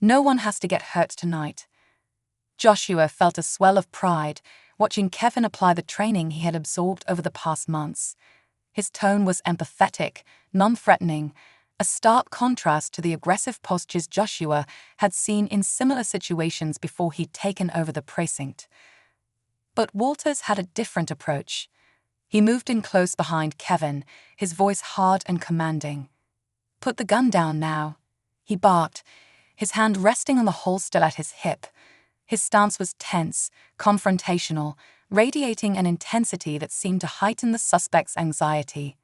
No one has to get hurt tonight." Joshua felt a swell of pride, watching Kevin apply the training he had absorbed over the past months. His tone was empathetic, non-threatening, a stark contrast to the aggressive postures Joshua had seen in similar situations before he'd taken over the precinct. But Walters had a different approach. He moved in close behind Kevin, his voice hard and commanding. "Put the gun down now," he barked, his hand resting on the holster at his hip. His stance was tense, confrontational, radiating an intensity that seemed to heighten the suspect's anxiety.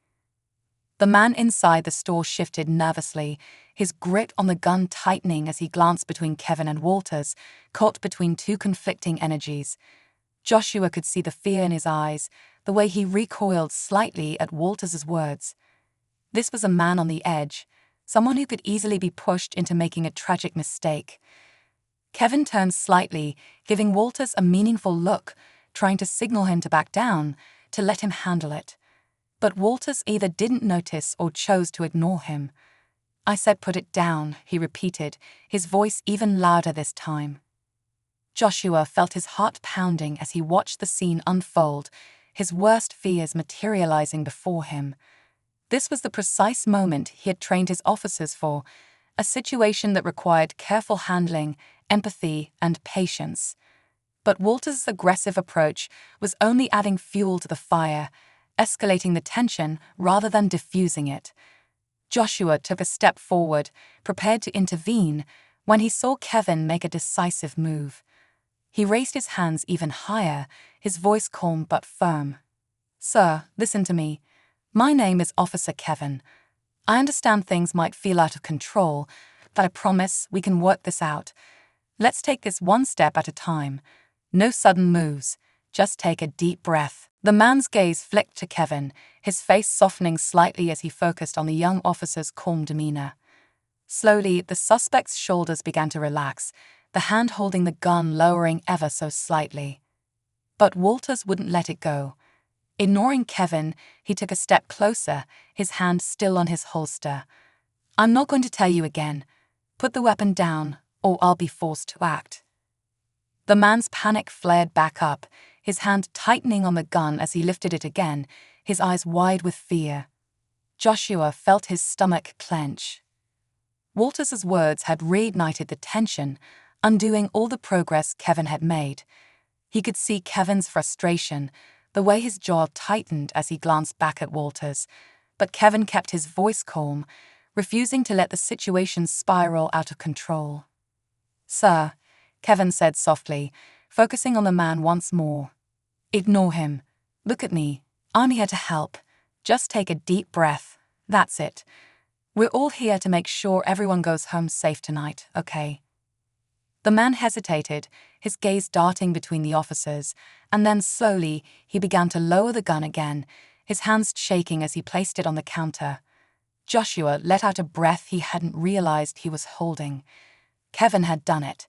The man inside the store shifted nervously, his grip on the gun tightening as he glanced between Kevin and Walters, caught between two conflicting energies. Joshua could see the fear in his eyes, the way he recoiled slightly at Walters' words. This was a man on the edge, someone who could easily be pushed into making a tragic mistake. Kevin turned slightly, giving Walters a meaningful look, trying to signal him to back down, to let him handle it. But Walters either didn't notice or chose to ignore him. "I said put it down," he repeated, his voice even louder this time. Joshua felt his heart pounding as he watched the scene unfold, his worst fears materializing before him. This was the precise moment he had trained his officers for, a situation that required careful handling, empathy, and patience. But Walters' aggressive approach was only adding fuel to the fire, escalating the tension rather than diffusing it. Joshua took a step forward, prepared to intervene, when he saw Kevin make a decisive move. He raised his hands even higher, his voice calm but firm. "Sir, listen to me. My name is Officer Kevin. I understand things might feel out of control, but I promise we can work this out. Let's take this one step at a time. No sudden moves. Just take a deep breath." The man's gaze flicked to Kevin, his face softening slightly as he focused on the young officer's calm demeanor. Slowly, the suspect's shoulders began to relax, the hand holding the gun lowering ever so slightly. But Walters wouldn't let it go. Ignoring Kevin, he took a step closer, his hand still on his holster. "I'm not going to tell you again. Put the weapon down, or I'll be forced to act." The man's panic flared back up, his hand tightening on the gun as he lifted it again, his eyes wide with fear. Joshua felt his stomach clench. Walters' words had reignited the tension, undoing all the progress Kevin had made. He could see Kevin's frustration, the way his jaw tightened as he glanced back at Walters, but Kevin kept his voice calm, refusing to let the situation spiral out of control. "Sir," Kevin said softly, focusing on the man once more. "Ignore him. Look at me. I'm here to help. Just take a deep breath. That's it. We're all here to make sure everyone goes home safe tonight, okay?" The man hesitated, his gaze darting between the officers, and then slowly he began to lower the gun again, his hands shaking as he placed it on the counter. Joshua let out a breath he hadn't realized he was holding. Kevin had done it.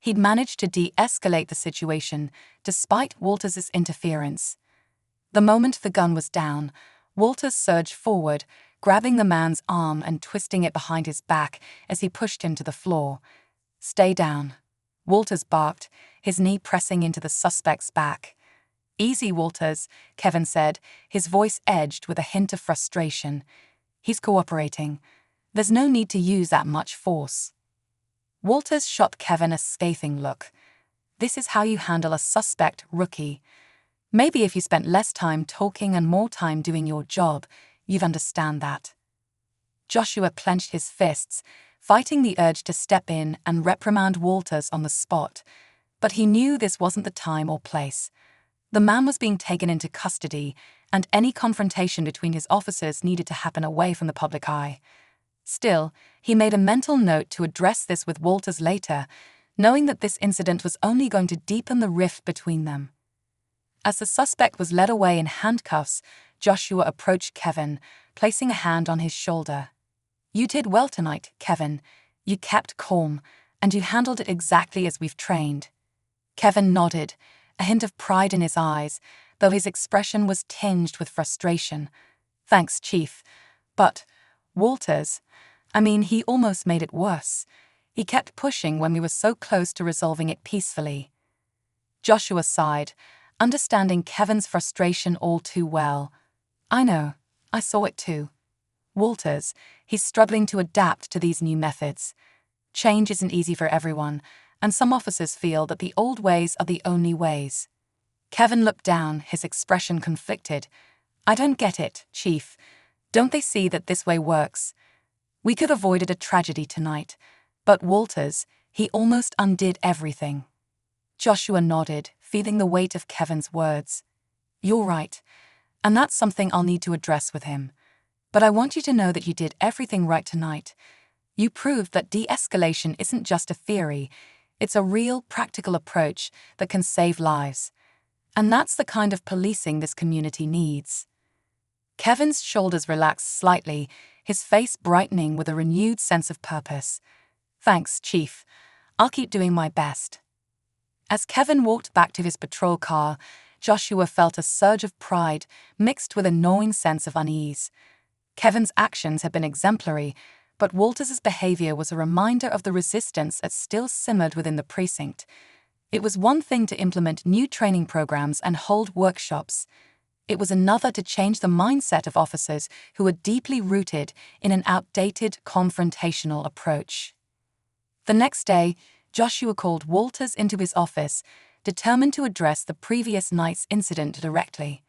He'd managed to de-escalate the situation despite Walters' interference. The moment the gun was down, Walters surged forward, grabbing the man's arm and twisting it behind his back as he pushed him to the floor. "Stay down," Walters barked, his knee pressing into the suspect's back. "Easy, Walters," Kevin said, his voice edged with a hint of frustration. "He's cooperating. There's no need to use that much force." Walters shot Kevin a scathing look. "This is how you handle a suspect, rookie. Maybe if you spent less time talking and more time doing your job, you'd understand that." Joshua clenched his fists, fighting the urge to step in and reprimand Walters on the spot. But he knew this wasn't the time or place. The man was being taken into custody, and any confrontation between his officers needed to happen away from the public eye. Still, he made a mental note to address this with Walters later, knowing that this incident was only going to deepen the rift between them. As the suspect was led away in handcuffs, Joshua approached Kevin, placing a hand on his shoulder. "You did well tonight, Kevin. You kept calm, and you handled it exactly as we've trained." Kevin nodded, a hint of pride in his eyes, though his expression was tinged with frustration. "Thanks, Chief. But Walters, he almost made it worse. He kept pushing when we were so close to resolving it peacefully." Joshua sighed, understanding Kevin's frustration all too well. "I know, I saw it too. Walters, he's struggling to adapt to these new methods. Change isn't easy for everyone, and some officers feel that the old ways are the only ways." Kevin looked down, his expression conflicted. "I don't get it, Chief. Don't they see that this way works? We could have avoided a tragedy tonight, but Walters, he almost undid everything." Joshua nodded, feeling the weight of Kevin's words. "You're right, and that's something I'll need to address with him. But I want you to know that you did everything right tonight. You proved that de-escalation isn't just a theory, it's a real, practical approach that can save lives. And that's the kind of policing this community needs." Kevin's shoulders relaxed slightly, his face brightening with a renewed sense of purpose. "Thanks, Chief. I'll keep doing my best." As Kevin walked back to his patrol car, Joshua felt a surge of pride mixed with a gnawing sense of unease. Kevin's actions had been exemplary, but Walters' behavior was a reminder of the resistance that still simmered within the precinct. It was one thing to implement new training programs and hold workshops. It was another to change the mindset of officers who were deeply rooted in an outdated, confrontational approach. The next day, Joshua called Walters into his office, determined to address the previous night's incident directly.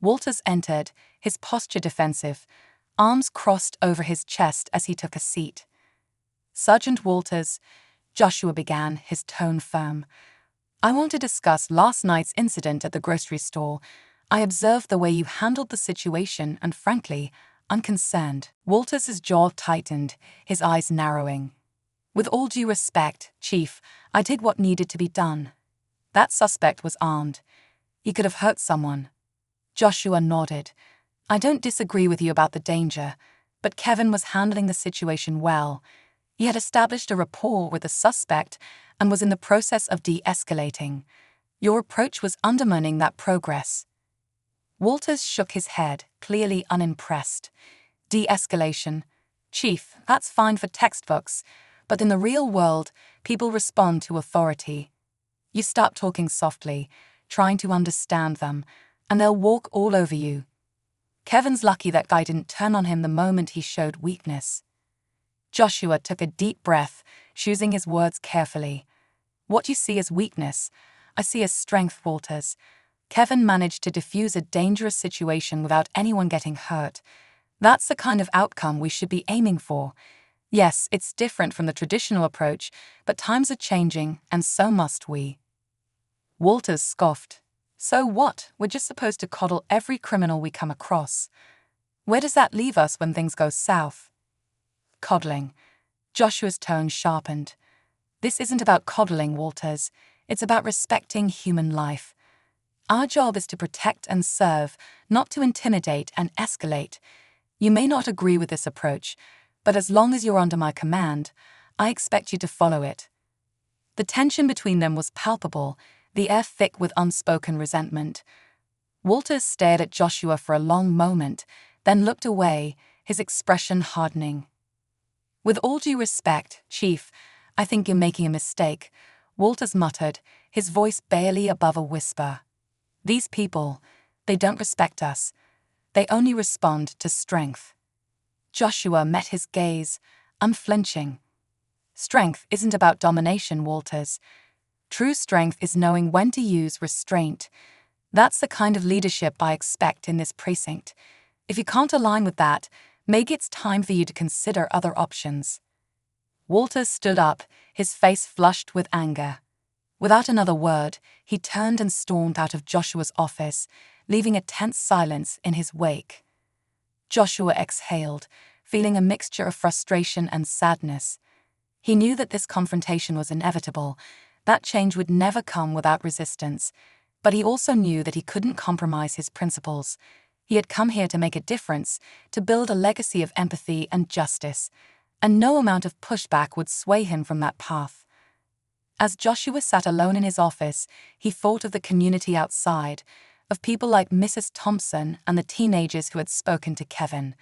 Walters entered, his posture defensive, arms crossed over his chest as he took a seat. "Sergeant Walters," Joshua began, his tone firm, "I want to discuss last night's incident at the grocery store. I observed the way you handled the situation and, frankly, I'm concerned." Walters' jaw tightened, his eyes narrowing. "With all due respect, Chief, I did what needed to be done. That suspect was armed. He could have hurt someone." Joshua nodded. "I don't disagree with you about the danger, but Kevin was handling the situation well. He had established a rapport with the suspect and was in the process of de-escalating. Your approach was undermining that progress." Walters shook his head, clearly unimpressed. "De-escalation? Chief, that's fine for textbooks, but in the real world, people respond to authority. You start talking softly, trying to understand them, and they'll walk all over you. Kevin's lucky that guy didn't turn on him the moment he showed weakness." Joshua took a deep breath, choosing his words carefully. "What you see as weakness, I see as strength, Walters. Kevin managed to defuse a dangerous situation without anyone getting hurt. That's the kind of outcome we should be aiming for. Yes, it's different from the traditional approach, but times are changing, and so must we." Walters scoffed. "So what? We're just supposed to coddle every criminal we come across. Where does that leave us when things go south?" "Coddling." Joshua's tone sharpened. "This isn't about coddling, Walters. It's about respecting human life. Our job is to protect and serve, not to intimidate and escalate. You may not agree with this approach, but as long as you're under my command, I expect you to follow it." The tension between them was palpable, the air thick with unspoken resentment. Walters stared at Joshua for a long moment, then looked away, his expression hardening. "With all due respect, Chief, I think you're making a mistake," Walters muttered, his voice barely above a whisper. "These people, they don't respect us. They only respond to strength." Joshua met his gaze, unflinching. "Strength isn't about domination, Walters. True strength is knowing when to use restraint. That's the kind of leadership I expect in this precinct. If you can't align with that, maybe it's time for you to consider other options." Walters stood up, his face flushed with anger. Without another word, he turned and stormed out of Joshua's office, leaving a tense silence in his wake. Joshua exhaled, feeling a mixture of frustration and sadness. He knew that this confrontation was inevitable, that change would never come without resistance, but he also knew that he couldn't compromise his principles. He had come here to make a difference, to build a legacy of empathy and justice, and no amount of pushback would sway him from that path. As Joshua sat alone in his office, he thought of the community outside, of people like Mrs. Thompson and the teenagers who had spoken to Kevin.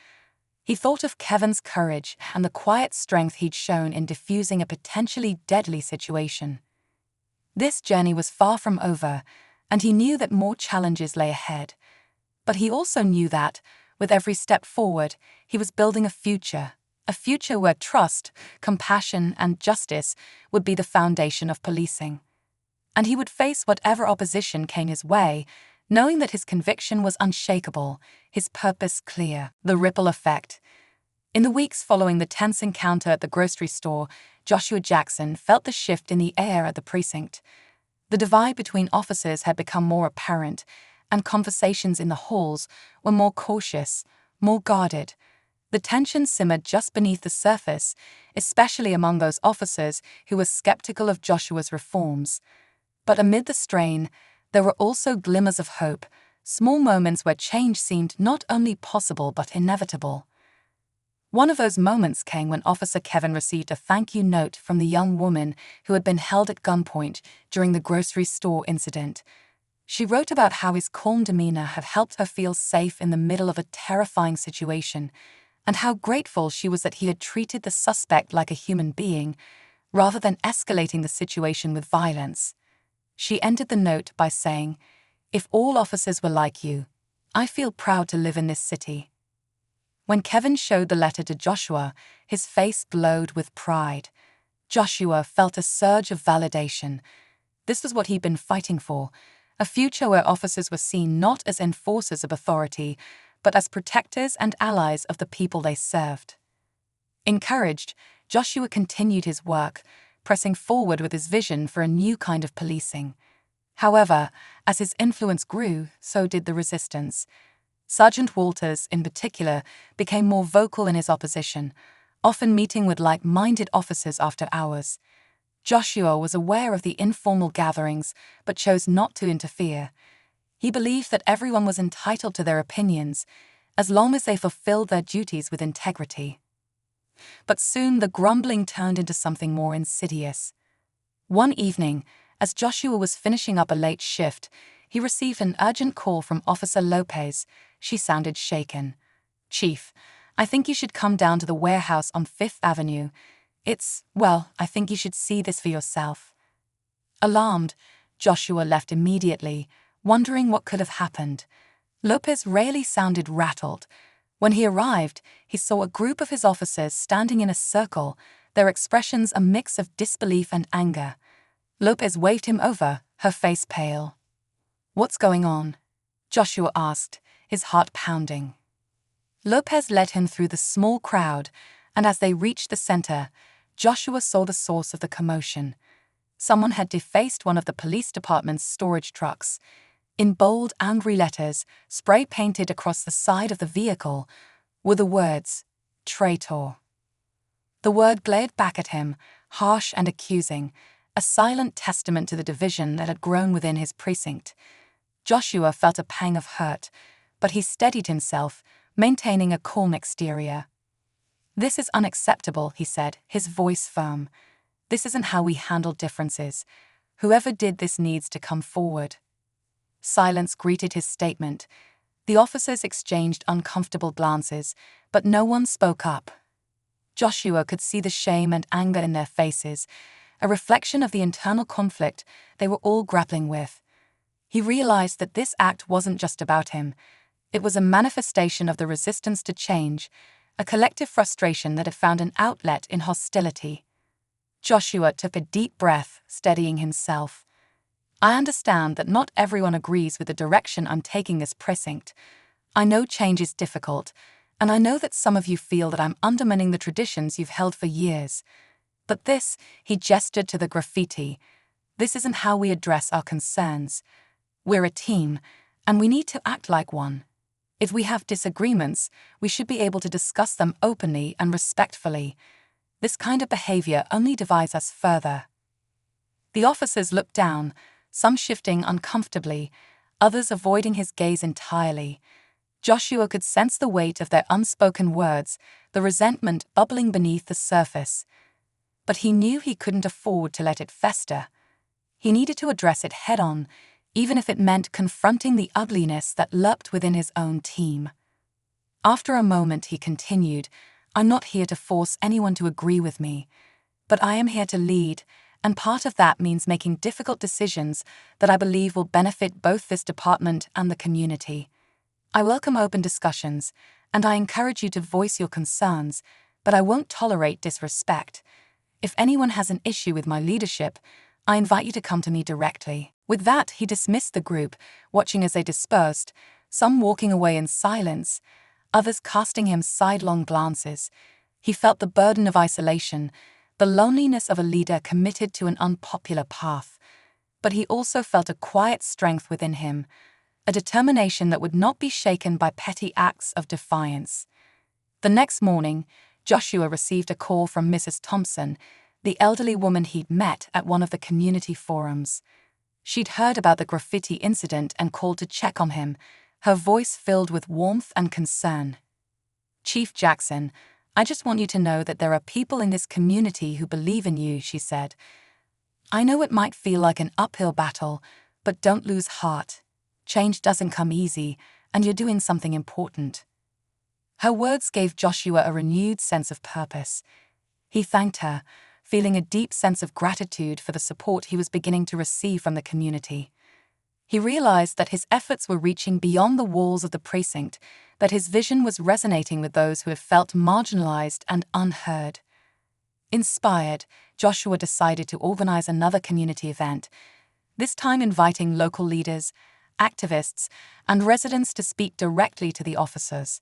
He thought of Kevin's courage and the quiet strength he'd shown in diffusing a potentially deadly situation. This journey was far from over, and he knew that more challenges lay ahead. But he also knew that, with every step forward, he was building a future where trust, compassion, and justice would be the foundation of policing. And he would face whatever opposition came his way, knowing that his conviction was unshakable, his purpose clear. The ripple effect. In the weeks following the tense encounter at the grocery store, Joshua Jackson felt the shift in the air at the precinct. The divide between officers had become more apparent, and conversations in the halls were more cautious, more guarded. The tension simmered just beneath the surface, especially among those officers who were skeptical of Joshua's reforms. But amid the strain, there were also glimmers of hope, small moments where change seemed not only possible but inevitable. One of those moments came when Officer Kevin received a thank you note from the young woman who had been held at gunpoint during the grocery store incident. She wrote about how his calm demeanor had helped her feel safe in the middle of a terrifying situation, and how grateful she was that he had treated the suspect like a human being, rather than escalating the situation with violence. She ended the note by saying, "If all officers were like you, I feel proud to live in this city." When Kevin showed the letter to Joshua, his face glowed with pride. Joshua felt a surge of validation. This was what he'd been fighting for, a future where officers were seen not as enforcers of authority, but as protectors and allies of the people they served. Encouraged, Joshua continued his work, pressing forward with his vision for a new kind of policing. However, as his influence grew, so did the resistance. Sergeant Walters, in particular, became more vocal in his opposition, often meeting with like-minded officers after hours. Joshua was aware of the informal gatherings, but chose not to interfere. He believed that everyone was entitled to their opinions, as long as they fulfilled their duties with integrity. But soon the grumbling turned into something more insidious. One evening, as Joshua was finishing up a late shift, he received an urgent call from Officer Lopez. She sounded shaken. "Chief, I think you should come down to the warehouse on 5th Avenue. I think you should see this for yourself." Alarmed, Joshua left immediately, wondering what could have happened. Lopez rarely sounded rattled. When he arrived, he saw a group of his officers standing in a circle, their expressions a mix of disbelief and anger. Lopez waved him over, her face pale. "What's going on?" Joshua asked, his heart pounding. Lopez led him through the small crowd, and as they reached the center, Joshua saw the source of the commotion. Someone had defaced one of the police department's storage trucks. In bold, angry letters, spray-painted across the side of the vehicle, were the words, "Traitor." The word glared back at him, harsh and accusing, a silent testament to the division that had grown within his precinct. Joshua felt a pang of hurt, but he steadied himself, maintaining a calm exterior. "This is unacceptable," he said, his voice firm. This isn't how we handle differences. Whoever did this needs to come forward." Silence greeted his statement. The officers exchanged uncomfortable glances, but no one spoke up. Joshua could see the shame and anger in their faces, a reflection of the internal conflict they were all grappling with. He realized that this act wasn't just about him. It was a manifestation of the resistance to change, a collective frustration that had found an outlet in hostility. Joshua took a deep breath, steadying himself. "I understand that not everyone agrees with the direction I'm taking this precinct. I know change is difficult, and I know that some of you feel that I'm undermining the traditions you've held for years. But this," he gestured to the graffiti, "this isn't how we address our concerns. We're a team, and we need to act like one. If we have disagreements, we should be able to discuss them openly and respectfully. This kind of behavior only divides us further." The officers looked down, some shifting uncomfortably, others avoiding his gaze entirely. Joshua could sense the weight of their unspoken words, the resentment bubbling beneath the surface. But he knew he couldn't afford to let it fester. He needed to address it head-on, even if it meant confronting the ugliness that lurked within his own team. After a moment, he continued, "I'm not here to force anyone to agree with me, but I am here to lead, and part of that means making difficult decisions that I believe will benefit both this department and the community. I welcome open discussions, and I encourage you to voice your concerns, but I won't tolerate disrespect. If anyone has an issue with my leadership, I invite you to come to me directly." With that, he dismissed the group, watching as they dispersed, some walking away in silence, others casting him sidelong glances. He felt the burden of isolation, the loneliness of a leader committed to an unpopular path. But he also felt a quiet strength within him, a determination that would not be shaken by petty acts of defiance. The next morning, Joshua received a call from Mrs. Thompson, the elderly woman he'd met at one of the community forums. She'd heard about the graffiti incident and called to check on him, her voice filled with warmth and concern. "Chief Jackson, I just want you to know that there are people in this community who believe in you," she said. "I know it might feel like an uphill battle, but don't lose heart. Change doesn't come easy, and you're doing something important." Her words gave Joshua a renewed sense of purpose. He thanked her, feeling a deep sense of gratitude for the support he was beginning to receive from the community. He realized that his efforts were reaching beyond the walls of the precinct, that his vision was resonating with those who had felt marginalized and unheard. Inspired, Joshua decided to organize another community event, this time inviting local leaders, activists, and residents to speak directly to the officers.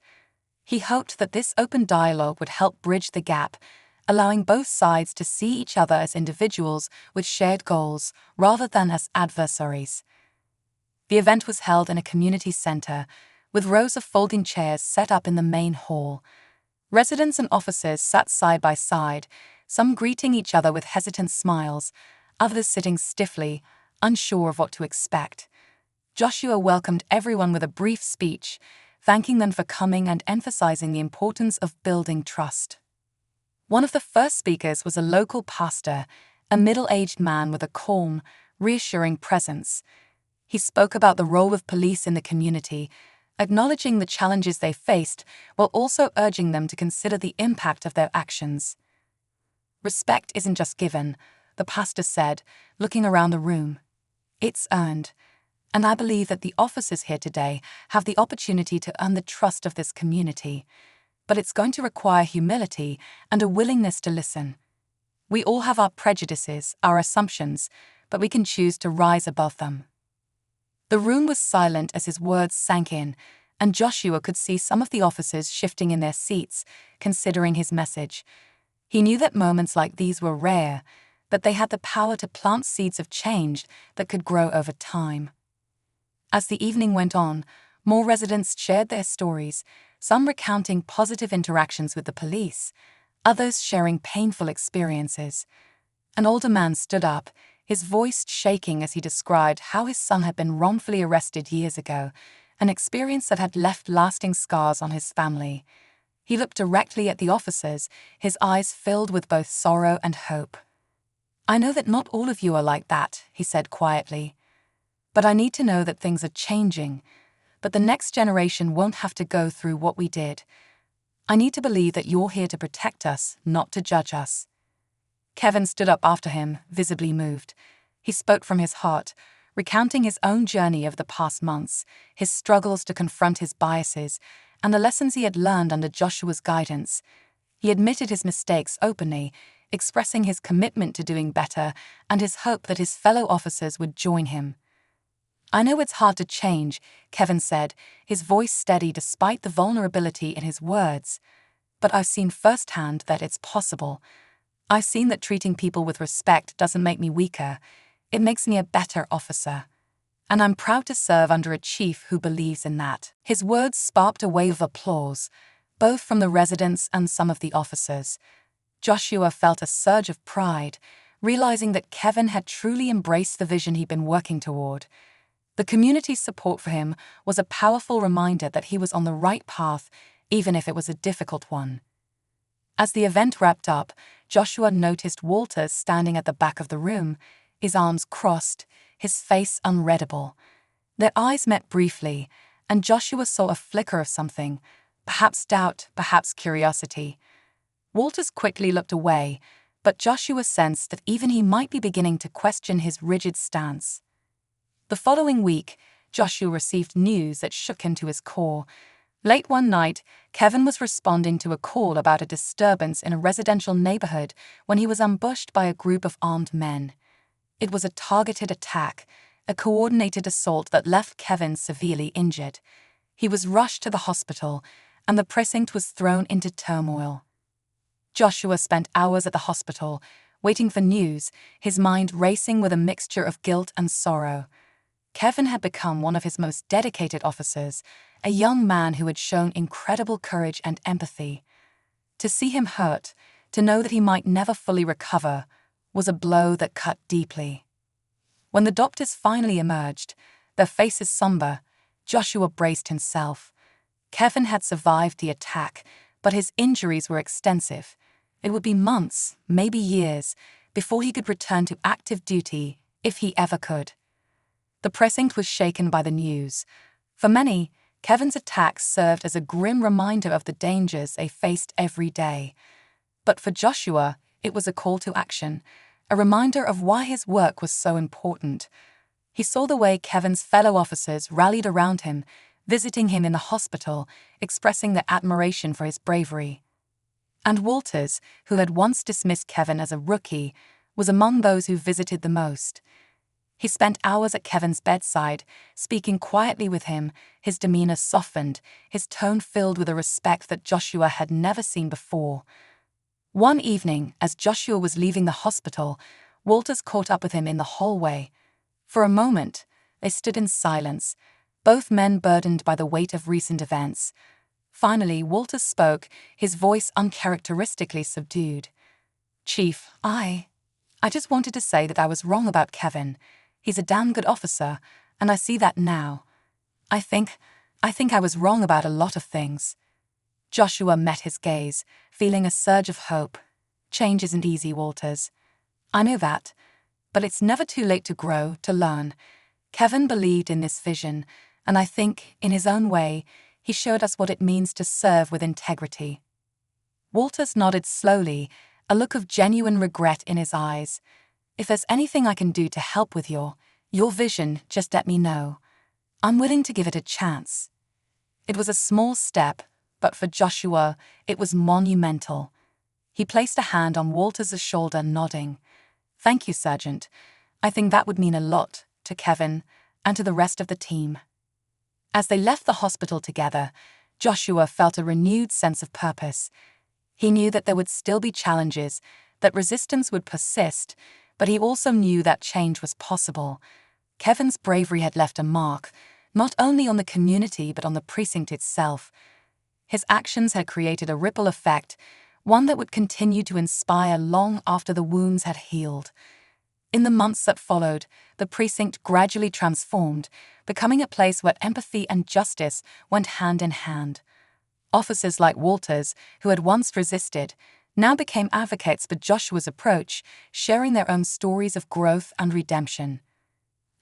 He hoped that this open dialogue would help bridge the gap, allowing both sides to see each other as individuals with shared goals rather than as adversaries. The event was held in a community center, with rows of folding chairs set up in the main hall. Residents and officers sat side by side, some greeting each other with hesitant smiles, others sitting stiffly, unsure of what to expect. Joshua welcomed everyone with a brief speech, thanking them for coming and emphasizing the importance of building trust. One of the first speakers was a local pastor, a middle-aged man with a calm, reassuring presence. He spoke about the role of police in the community, acknowledging the challenges they faced while also urging them to consider the impact of their actions. "Respect isn't just given," the pastor said, looking around the room. "It's earned. And I believe that the officers here today have the opportunity to earn the trust of this community. But it's going to require humility and a willingness to listen. We all have our prejudices, our assumptions, but we can choose to rise above them." The room was silent as his words sank in, and Joshua could see some of the officers shifting in their seats, considering his message. He knew that moments like these were rare, but they had the power to plant seeds of change that could grow over time. As the evening went on, more residents shared their stories, some recounting positive interactions with the police, others sharing painful experiences. An older man stood up, his voice shaking as he described how his son had been wrongfully arrested years ago, an experience that had left lasting scars on his family. He looked directly at the officers, his eyes filled with both sorrow and hope. "I know that not all of you are like that," he said quietly. "But I need to know that things are changing, but the next generation won't have to go through what we did. I need to believe that you're here to protect us, not to judge us." Kevin stood up after him, visibly moved. He spoke from his heart, recounting his own journey over the past months, his struggles to confront his biases, and the lessons he had learned under Joshua's guidance. He admitted his mistakes openly, expressing his commitment to doing better and his hope that his fellow officers would join him. "I know it's hard to change," Kevin said, his voice steady despite the vulnerability in his words. "But I've seen firsthand that it's possible. I've seen that treating people with respect doesn't make me weaker. It makes me a better officer. And I'm proud to serve under a chief who believes in that." His words sparked a wave of applause, both from the residents and some of the officers. Joshua felt a surge of pride, realizing that Kevin had truly embraced the vision he'd been working toward. The community's support for him was a powerful reminder that he was on the right path, even if it was a difficult one. As the event wrapped up, Joshua noticed Walters standing at the back of the room, his arms crossed, his face unreadable. Their eyes met briefly, and Joshua saw a flicker of something, perhaps doubt, perhaps curiosity. Walters quickly looked away, but Joshua sensed that even he might be beginning to question his rigid stance. The following week, Joshua received news that shook him to his core. Late one night, Kevin was responding to a call about a disturbance in a residential neighborhood when he was ambushed by a group of armed men. It was a targeted attack, a coordinated assault that left Kevin severely injured. He was rushed to the hospital, and the precinct was thrown into turmoil. Joshua spent hours at the hospital, waiting for news, his mind racing with a mixture of guilt and sorrow. Kevin had become one of his most dedicated officers, a young man who had shown incredible courage and empathy. To see him hurt, to know that he might never fully recover, was a blow that cut deeply. When the doctors finally emerged, their faces somber, Joshua braced himself. Kevin had survived the attack, but his injuries were extensive. It would be months, maybe years, before he could return to active duty, if he ever could. The precinct was shaken by the news. For many, Kevin's attack served as a grim reminder of the dangers they faced every day. But for Joshua, it was a call to action, a reminder of why his work was so important. He saw the way Kevin's fellow officers rallied around him, visiting him in the hospital, expressing their admiration for his bravery. And Walters, who had once dismissed Kevin as a rookie, was among those who visited the most. He spent hours at Kevin's bedside, speaking quietly with him, his demeanor softened, his tone filled with a respect that Joshua had never seen before. One evening, as Joshua was leaving the hospital, Walters caught up with him in the hallway. For a moment, they stood in silence, both men burdened by the weight of recent events. Finally, Walters spoke, his voice uncharacteristically subdued. "Chief, I just wanted to say that I was wrong about Kevin. He's a damn good officer, and I see that now. I think I was wrong about a lot of things." Joshua met his gaze, feeling a surge of hope. "Change isn't easy, Walters. I know that, but it's never too late to grow, to learn." Kevin believed in this vision, and I think, in his own way, he showed us what it means to serve with integrity. Walters nodded slowly, a look of genuine regret in his eyes. "If there's anything I can do to help with your vision, just let me know. I'm willing to give it a chance." It was a small step, but for Joshua, it was monumental. He placed a hand on Walters' shoulder, nodding. "Thank you, Sergeant. I think that would mean a lot to Kevin and to the rest of the team." As they left the hospital together, Joshua felt a renewed sense of purpose. He knew that there would still be challenges, that resistance would persist, but he also knew that change was possible. Kevin's bravery had left a mark, not only on the community but on the precinct itself. His actions had created a ripple effect, one that would continue to inspire long after the wounds had healed. In the months that followed, the precinct gradually transformed, becoming a place where empathy and justice went hand in hand. Officers like Walters, who had once resisted, now became advocates for Joshua's approach, sharing their own stories of growth and redemption.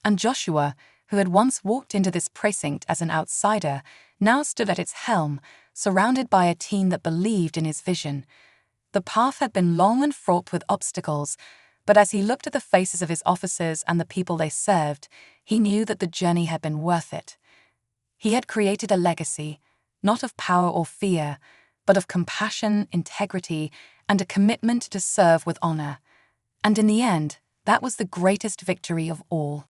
And Joshua, who had once walked into this precinct as an outsider, now stood at its helm, surrounded by a team that believed in his vision. The path had been long and fraught with obstacles, but as he looked at the faces of his officers and the people they served, he knew that the journey had been worth it. He had created a legacy, not of power or fear, but of compassion, integrity, and a commitment to serve with honor. And in the end, that was the greatest victory of all.